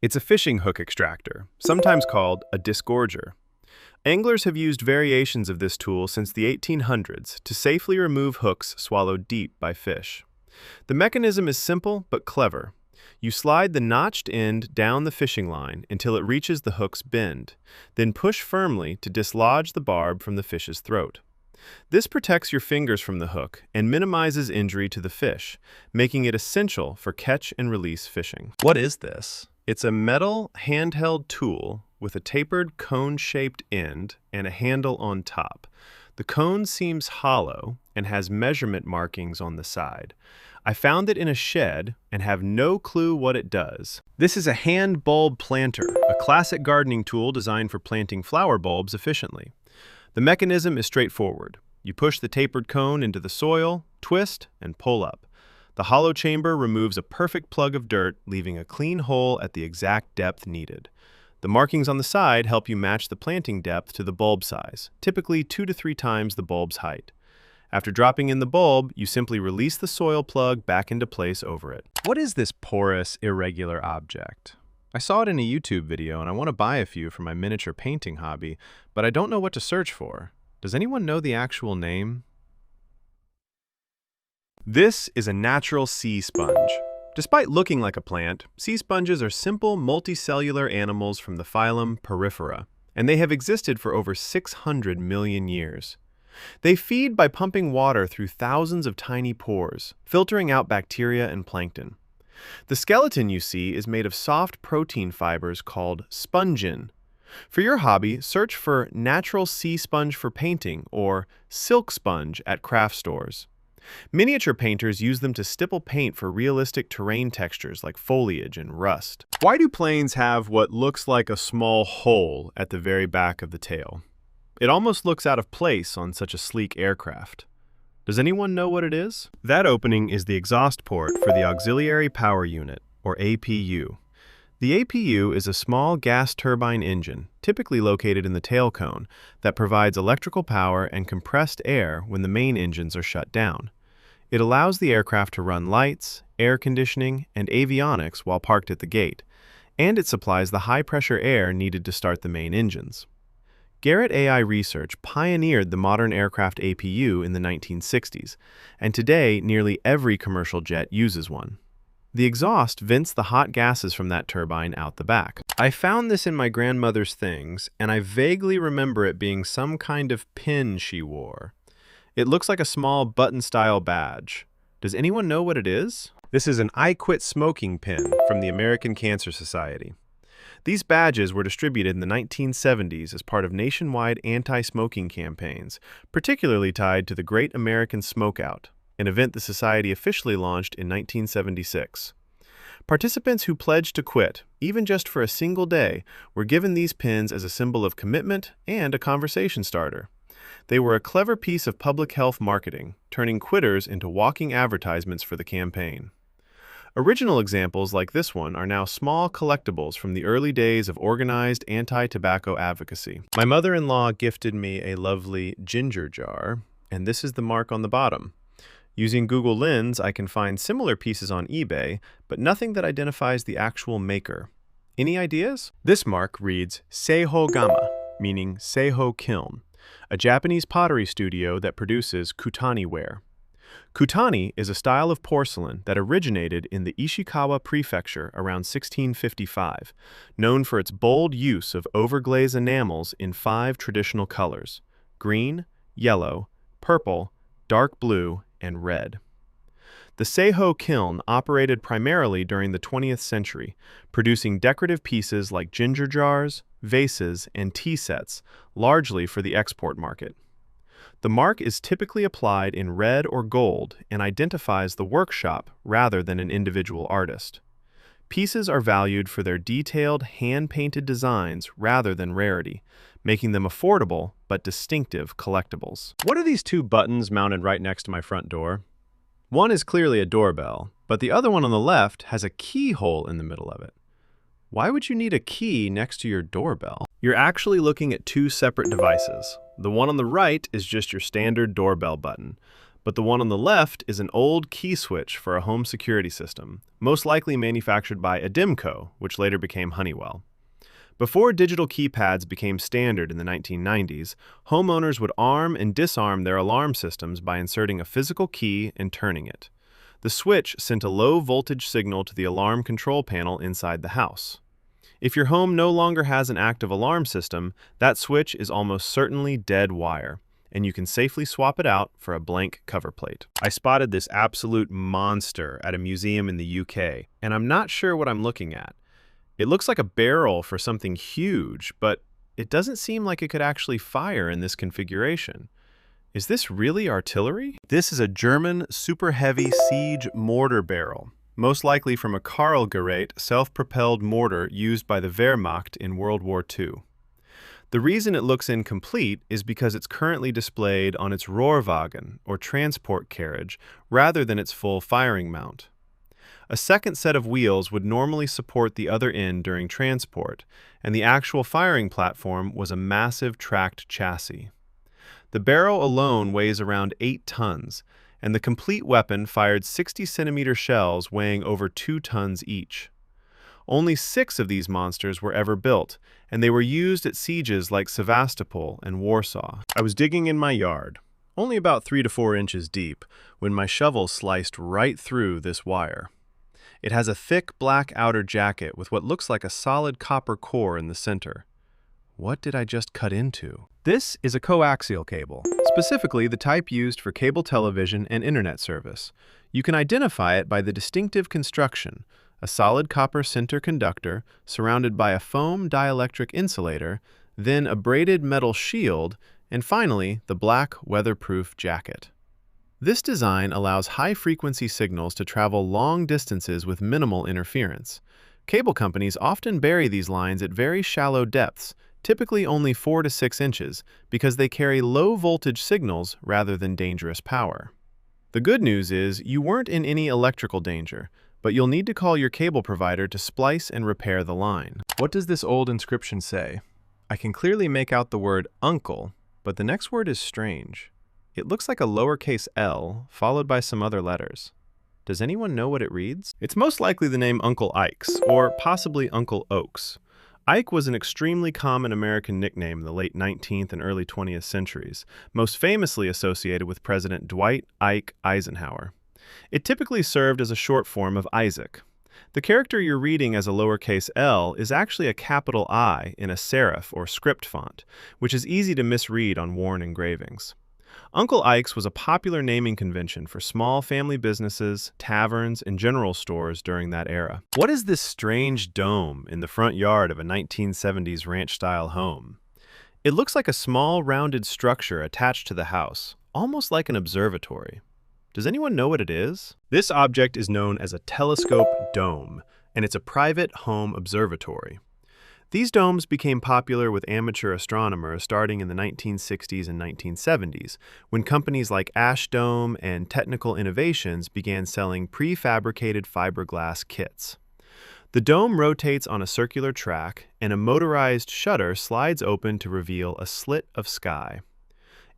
It's a fishing hook extractor, sometimes called a disgorger. Anglers have used variations of this tool since the 1800s to safely remove hooks swallowed deep by fish. The mechanism is simple but clever. You slide the notched end down the fishing line until it reaches the hook's bend, then push firmly to dislodge the barb from the fish's throat. This protects your fingers from the hook and minimizes injury to the fish, making it essential for catch and release fishing. What is this? It's a metal handheld tool with a tapered cone-shaped end and a handle on top. The cone seems hollow and has measurement markings on the side. I found it in a shed and have no clue what it does. This is a hand bulb planter, a classic gardening tool designed for planting flower bulbs efficiently. The mechanism is straightforward. You push the tapered cone into the soil, twist, and pull up. The hollow chamber removes a perfect plug of dirt, leaving a clean hole at the exact depth needed. The markings on the side help you match the planting depth to the bulb size, typically 2 to 3 times the bulb's height. After dropping in the bulb, you simply release the soil plug back into place over it. What is this porous, irregular object? I saw it in a YouTube video and I want to buy a few for my miniature painting hobby, but I don't know what to search for. Does anyone know the actual name? This is a natural sea sponge. Despite looking like a plant, sea sponges are simple multicellular animals from the phylum Porifera, and they have existed for over 600 million years. They feed by pumping water through thousands of tiny pores, filtering out bacteria and plankton. The skeleton you see is made of soft protein fibers called spongin. For your hobby, search for natural sea sponge for painting or silk sponge at craft stores. Miniature painters use them to stipple paint for realistic terrain textures like foliage and rust. Why do planes have what looks like a small hole at the very back of the tail? It almost looks out of place on such a sleek aircraft. Does anyone know what it is? That opening is the exhaust port for the Auxiliary Power Unit, or APU. The APU is a small gas turbine engine, typically located in the tail cone, that provides electrical power and compressed air when the main engines are shut down. It allows the aircraft to run lights, air conditioning, and avionics while parked at the gate, and it supplies the high-pressure air needed to start the main engines. Garrett AI Research pioneered the modern aircraft APU in the 1960s, and today nearly every commercial jet uses one. The exhaust vents the hot gases from that turbine out the back. I found this in my grandmother's things, and I vaguely remember it being some kind of pin she wore. It looks like a small button-style badge. Does anyone know what it is? This is an I Quit Smoking pin from the American Cancer Society. These badges were distributed in the 1970s as part of nationwide anti-smoking campaigns, particularly tied to the Great American Smokeout, an event the Society officially launched in 1976. Participants who pledged to quit, even just for a single day, were given these pins as a symbol of commitment and a conversation starter. They were a clever piece of public health marketing, turning quitters into walking advertisements for the campaign. Original examples like this one are now small collectibles from the early days of organized anti-tobacco advocacy. My mother-in-law gifted me a lovely ginger jar, and this is the mark on the bottom. Using Google Lens, I can find similar pieces on eBay, but nothing that identifies the actual maker. Any ideas? This mark reads Seiho Gama, meaning Seiho Kiln, a Japanese pottery studio that produces kutani ware. Kutani is a style of porcelain that originated in the Ishikawa prefecture around 1655, known for its bold use of overglaze enamels in 5 traditional colors: green, yellow, purple, dark blue, and red. The Seiho kiln operated primarily during the 20th century, producing decorative pieces like ginger jars, vases, and tea sets, largely for the export market. The mark is typically applied in red or gold and identifies the workshop rather than an individual artist. Pieces are valued for their detailed, hand-painted designs rather than rarity, making them affordable but distinctive collectibles. What are these 2 buttons mounted right next to my front door? One is clearly a doorbell, but the other one on the left has a keyhole in the middle of it. Why would you need a key next to your doorbell? You're actually looking at 2 separate devices. The one on the right is just your standard doorbell button, but the one on the left is an old key switch for a home security system, most likely manufactured by Adimco, which later became Honeywell. Before digital keypads became standard in the 1990s, homeowners would arm and disarm their alarm systems by inserting a physical key and turning it. The switch sent a low-voltage signal to the alarm control panel inside the house. If your home no longer has an active alarm system, that switch is almost certainly dead wire, and you can safely swap it out for a blank cover plate. I spotted this absolute monster at a museum in the UK, and I'm not sure what I'm looking at. It looks like a barrel for something huge, but it doesn't seem like it could actually fire in this configuration. Is this really artillery? This is a German super heavy siege mortar barrel, most likely from a Karlgerät self-propelled mortar used by the Wehrmacht in World War II. The reason it looks incomplete is because it's currently displayed on its Rohrwagen, or transport carriage, rather than its full firing mount. A second set of wheels would normally support the other end during transport, and the actual firing platform was a massive tracked chassis. The barrel alone weighs around 8 tons, and the complete weapon fired 60-centimeter shells weighing over 2 tons each. Only 6 of these monsters were ever built, and they were used at sieges like Sevastopol and Warsaw. I was digging in my yard, only about 3 to 4 inches deep, when my shovel sliced right through this wire. It has a thick black outer jacket with what looks like a solid copper core in the center. What did I just cut into? This is a coaxial cable, specifically the type used for cable television and internet service. You can identify it by the distinctive construction: a solid copper center conductor surrounded by a foam dielectric insulator, then a braided metal shield, and finally the black weatherproof jacket. This design allows high-frequency signals to travel long distances with minimal interference. Cable companies often bury these lines at very shallow depths, typically only 4 to 6 inches, because they carry low-voltage signals rather than dangerous power. The good news is you weren't in any electrical danger, but you'll need to call your cable provider to splice and repair the line. What does this old inscription say? I can clearly make out the word uncle, but the next word is strange. It looks like a lowercase l followed by some other letters. Does anyone know what it reads? It's most likely the name Uncle Ike's, or possibly Uncle Oak's. Ike was an extremely common American nickname in the late 19th and early 20th centuries, most famously associated with President Dwight Ike Eisenhower. It typically served as a short form of Isaac. The character you're reading as a lowercase l is actually a capital I in a serif or script font, which is easy to misread on worn engravings. Uncle Ike's was a popular naming convention for small family businesses, taverns, and general stores during that era. What is this strange dome in the front yard of a 1970s ranch-style home? It looks like a small, rounded structure attached to the house, almost like an observatory. Does anyone know what it is? This object is known as a telescope dome, and it's a private home observatory. These domes became popular with amateur astronomers starting in the 1960s and 1970s, when companies like Ash Dome and Technical Innovations began selling prefabricated fiberglass kits. The dome rotates on a circular track, and a motorized shutter slides open to reveal a slit of sky.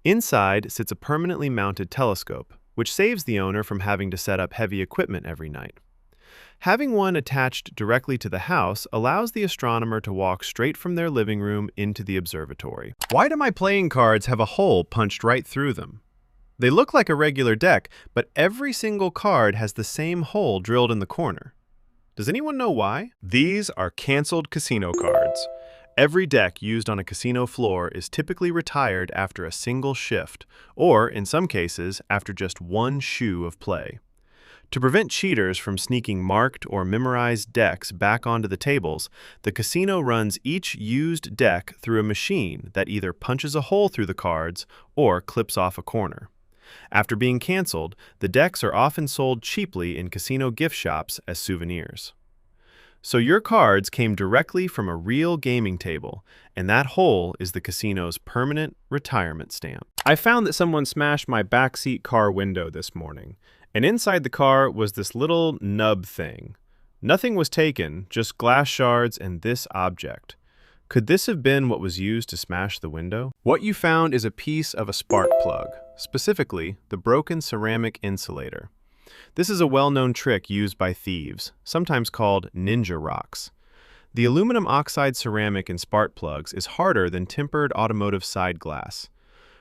Inside sits a permanently mounted telescope, which saves the owner from having to set up heavy equipment every night. Having one attached directly to the house allows the astronomer to walk straight from their living room into the observatory. Why do my playing cards have a hole punched right through them? They look like a regular deck, but every single card has the same hole drilled in the corner. Does anyone know why? These are canceled casino cards. Every deck used on a casino floor is typically retired after a single shift, or, in some cases, after just one shoe of play. To prevent cheaters from sneaking marked or memorized decks back onto the tables, the casino runs each used deck through a machine that either punches a hole through the cards or clips off a corner. After being canceled, the decks are often sold cheaply in casino gift shops as souvenirs. So your cards came directly from a real gaming table, and that hole is the casino's permanent retirement stamp. I found that someone smashed my backseat car window this morning, and inside the car was this little nub thing. Nothing was taken, just glass shards and this object. Could this have been what was used to smash the window? What you found is a piece of a spark plug, specifically the broken ceramic insulator. This is a well-known trick used by thieves, sometimes called ninja rocks. The aluminum oxide ceramic in spark plugs is harder than tempered automotive side glass.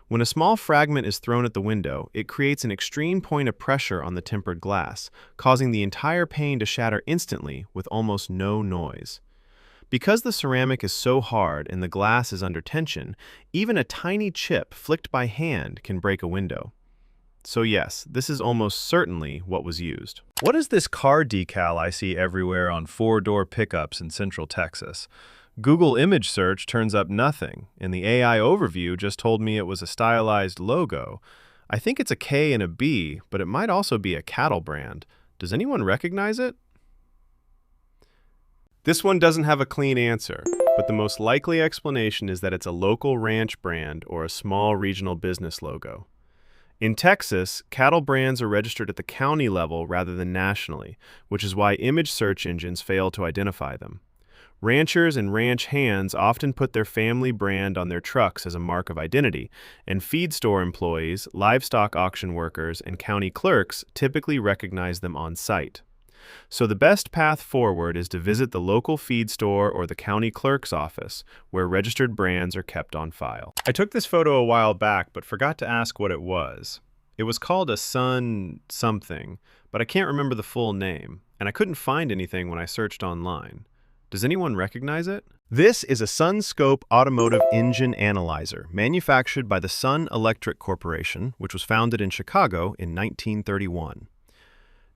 When a small fragment is thrown at the window, it creates an extreme point of pressure on the tempered glass, causing the entire pane to shatter instantly with almost no noise. Because the ceramic is so hard and the glass is under tension, even a tiny chip flicked by hand can break a window. So yes, this is almost certainly what was used. What is this car decal I see everywhere on four-door pickups in Central Texas? Google image search turns up nothing, and the AI overview just told me it was a stylized logo. I think it's a K and a B, but it might also be a cattle brand. Does anyone recognize it? This one doesn't have a clean answer, but the most likely explanation is that it's a local ranch brand or a small regional business logo. In Texas, cattle brands are registered at the county level rather than nationally, which is why image search engines fail to identify them. Ranchers and ranch hands often put their family brand on their trucks as a mark of identity, and feed store employees, livestock auction workers, and county clerks typically recognize them on site. So the best path forward is to visit the local feed store or the county clerk's office, where registered brands are kept on file. I took this photo a while back, but forgot to ask what it was. It was called a sun something, but I can't remember the full name, and I couldn't find anything when I searched online. Does anyone recognize it? This is a SunScope automotive engine analyzer, manufactured by the Sun Electric Corporation, which was founded in Chicago in 1931.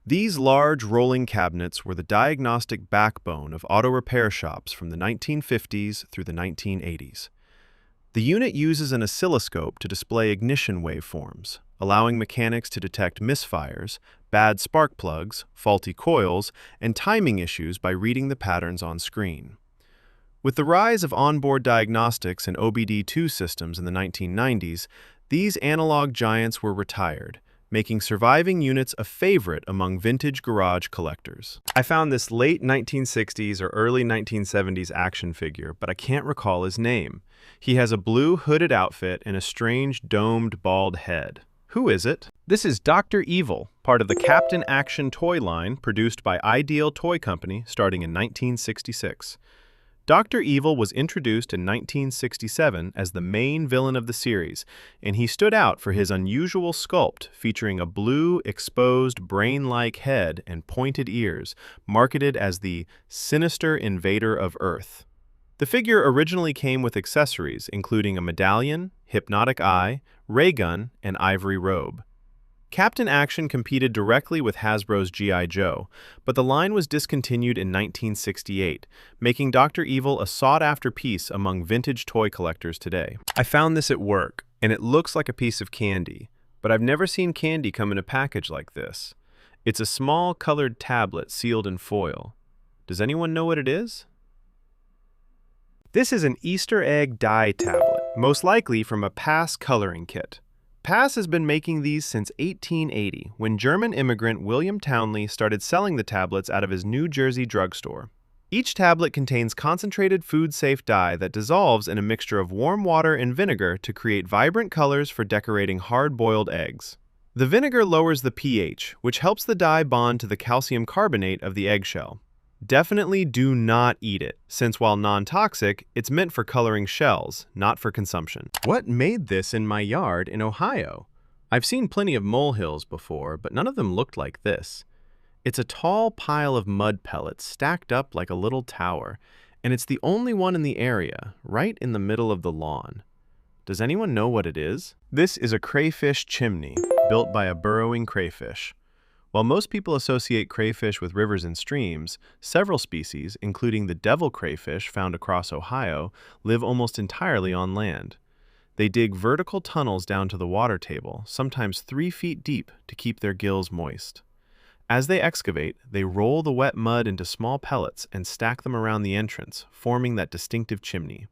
These large rolling cabinets were the diagnostic backbone of auto repair shops from the 1950s through the 1980s. The unit uses an oscilloscope to display ignition waveforms, allowing mechanics to detect misfires, bad spark plugs, faulty coils, and timing issues by reading the patterns on screen. With the rise of onboard diagnostics and OBD2 systems in the 1990s, these analog giants were retired, making surviving units a favorite among vintage garage collectors. I found this late 1960s or early 1970s action figure, but I can't recall his name. He has a blue hooded outfit and a strange domed bald head. Who is it? This is Dr. Evil, part of the Captain Action toy line produced by Ideal Toy Company starting in 1966. Dr. Evil was introduced in 1967 as the main villain of the series, and he stood out for his unusual sculpt featuring a blue, exposed, brain-like head and pointed ears, marketed as the sinister invader of Earth. The figure originally came with accessories including a medallion, hypnotic eye, ray gun, and ivory robe. Captain Action competed directly with Hasbro's G.I. Joe, but the line was discontinued in 1968, making Dr. Evil a sought-after piece among vintage toy collectors today. I found this at work, and it looks like a piece of candy, but I've never seen candy come in a package like this. It's a small, colored tablet sealed in foil. Does anyone know what it is? This is an Easter egg die tablet, most likely from a Pass coloring kit. Pass has been making these since 1880, when German immigrant William Townley started selling the tablets out of his New Jersey drugstore. Each tablet contains concentrated food-safe dye that dissolves in a mixture of warm water and vinegar to create vibrant colors for decorating hard-boiled eggs. The vinegar lowers the pH, which helps the dye bond to the calcium carbonate of the eggshell. Definitely do not eat it, since while non-toxic, it's meant for coloring shells, not for consumption. What made this in my yard in Ohio? I've seen plenty of molehills before, but none of them looked like this. It's a tall pile of mud pellets stacked up like a little tower, and it's the only one in the area, right in the middle of the lawn. Does anyone know what it is? This is a crayfish chimney, built by a burrowing crayfish. While most people associate crayfish with rivers and streams, several species, including the devil crayfish found across Ohio, live almost entirely on land. They dig vertical tunnels down to the water table, sometimes 3 feet deep, to keep their gills moist. As they excavate, they roll the wet mud into small pellets and stack them around the entrance, forming that distinctive chimney.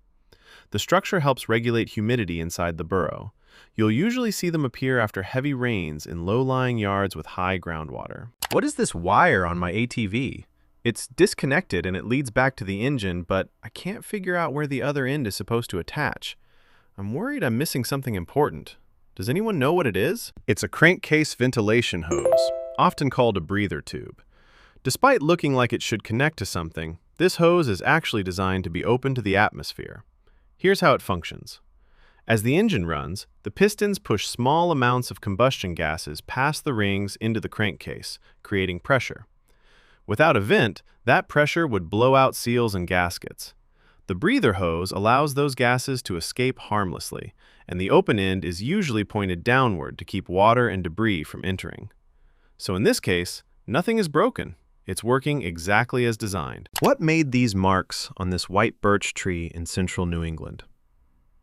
The structure helps regulate humidity inside the burrow. You'll usually see them appear after heavy rains in low-lying yards with high groundwater. What is this wire on my ATV? It's disconnected and it leads back to the engine, but I can't figure out where the other end is supposed to attach. I'm worried I'm missing something important. Does anyone know what it is? It's a crankcase ventilation hose, often called a breather tube. Despite looking like it should connect to something, this hose is actually designed to be open to the atmosphere. Here's how it functions. As the engine runs, the pistons push small amounts of combustion gases past the rings into the crankcase, creating pressure. Without a vent, that pressure would blow out seals and gaskets. The breather hose allows those gases to escape harmlessly, and the open end is usually pointed downward to keep water and debris from entering. So in this case, nothing is broken. It's working exactly as designed. What made these marks on this white birch tree in central New England?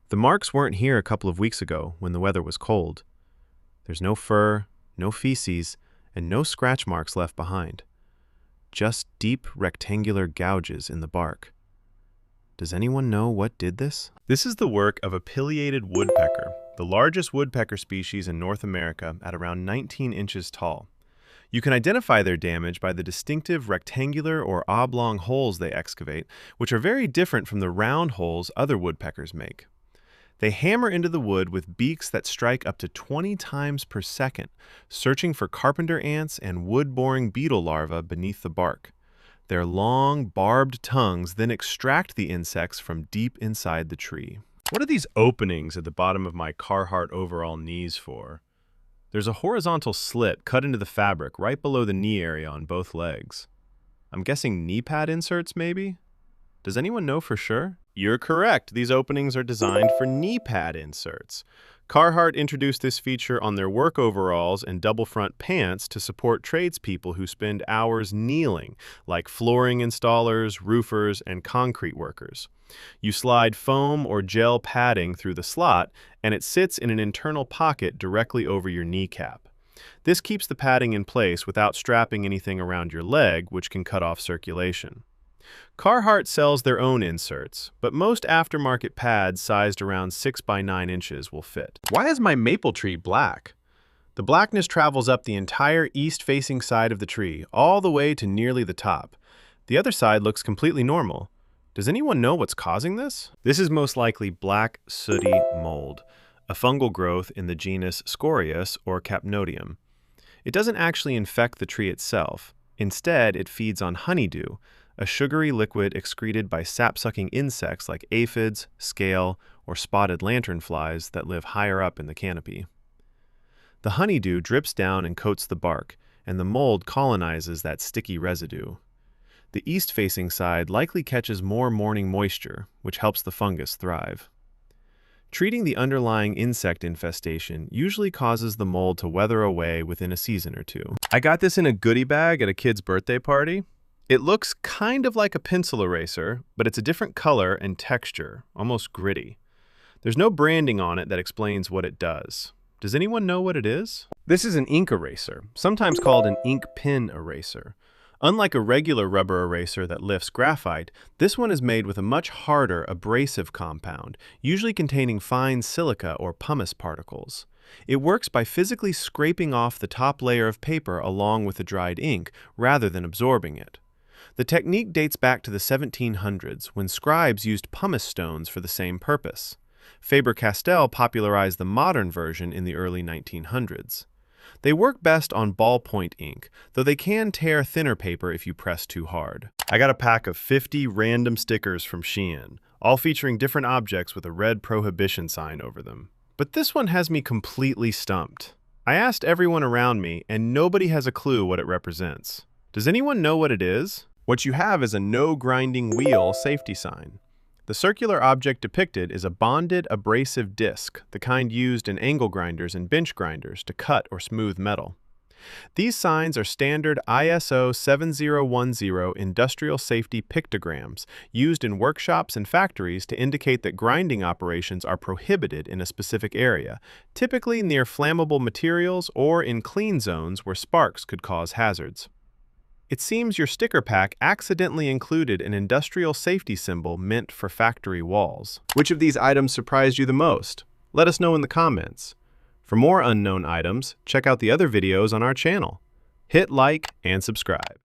The marks weren't here a couple of weeks ago when the weather was cold. There's no fur, no feces, and no scratch marks left behind. Just deep rectangular gouges in the bark. Does anyone know what did this? This is the work of a pileated woodpecker, the largest woodpecker species in North America at around 19 inches tall. You can identify their damage by the distinctive rectangular or oblong holes they excavate, which are very different from the round holes other woodpeckers make. They hammer into the wood with beaks that strike up to 20 times per second, searching for carpenter ants and wood-boring beetle larvae beneath the bark. Their long, barbed tongues then extract the insects from deep inside the tree. What are these openings at the bottom of my Carhartt overall knees for? There's a horizontal slit cut into the fabric right below the knee area on both legs. I'm guessing knee pad inserts, maybe? Does anyone know for sure? You're correct. These openings are designed for knee pad inserts. Carhartt introduced this feature on their work overalls and double front pants to support tradespeople who spend hours kneeling, like flooring installers, roofers, and concrete workers. You slide foam or gel padding through the slot, and it sits in an internal pocket directly over your kneecap. This keeps the padding in place without strapping anything around your leg, which can cut off circulation. Carhartt sells their own inserts, but most aftermarket pads sized around 6 by 9 inches will fit. Why is my maple tree black? The blackness travels up the entire east-facing side of the tree, all the way to nearly the top. The other side looks completely normal. Does anyone know what's causing this? This is most likely black sooty mold, a fungal growth in the genus Scorius or Capnodium. It doesn't actually infect the tree itself. Instead, it feeds on honeydew, a sugary liquid excreted by sap-sucking insects like aphids, scale, or spotted lanternflies that live higher up in the canopy. The honeydew drips down and coats the bark, and the mold colonizes that sticky residue. The east-facing side likely catches more morning moisture, which helps the fungus thrive. Treating the underlying insect infestation usually causes the mold to weather away within a season or two. I got this in a goodie bag at a kid's birthday party. It looks kind of like a pencil eraser, but it's a different color and texture, almost gritty. There's no branding on it that explains what it does. Does anyone know what it is? This is an ink eraser, sometimes called an ink pen eraser. Unlike a regular rubber eraser that lifts graphite, this one is made with a much harder abrasive compound, usually containing fine silica or pumice particles. It works by physically scraping off the top layer of paper along with the dried ink, rather than absorbing it. The technique dates back to the 1700s, when scribes used pumice stones for the same purpose. Faber-Castell popularized the modern version in the early 1900s. They work best on ballpoint ink, though they can tear thinner paper if you press too hard. I got a pack of 50 random stickers from Shein, all featuring different objects with a red prohibition sign over them. But this one has me completely stumped. I asked everyone around me, and nobody has a clue what it represents. Does anyone know what it is? What you have is a no grinding wheel safety sign. The circular object depicted is a bonded abrasive disc, the kind used in angle grinders and bench grinders to cut or smooth metal. These signs are standard ISO 7010 industrial safety pictograms used in workshops and factories to indicate that grinding operations are prohibited in a specific area, typically near flammable materials or in clean zones where sparks could cause hazards. It seems your sticker pack accidentally included an industrial safety symbol meant for factory walls. Which of these items surprised you the most? Let us know in the comments. For more unknown items, check out the other videos on our channel. Hit like and subscribe.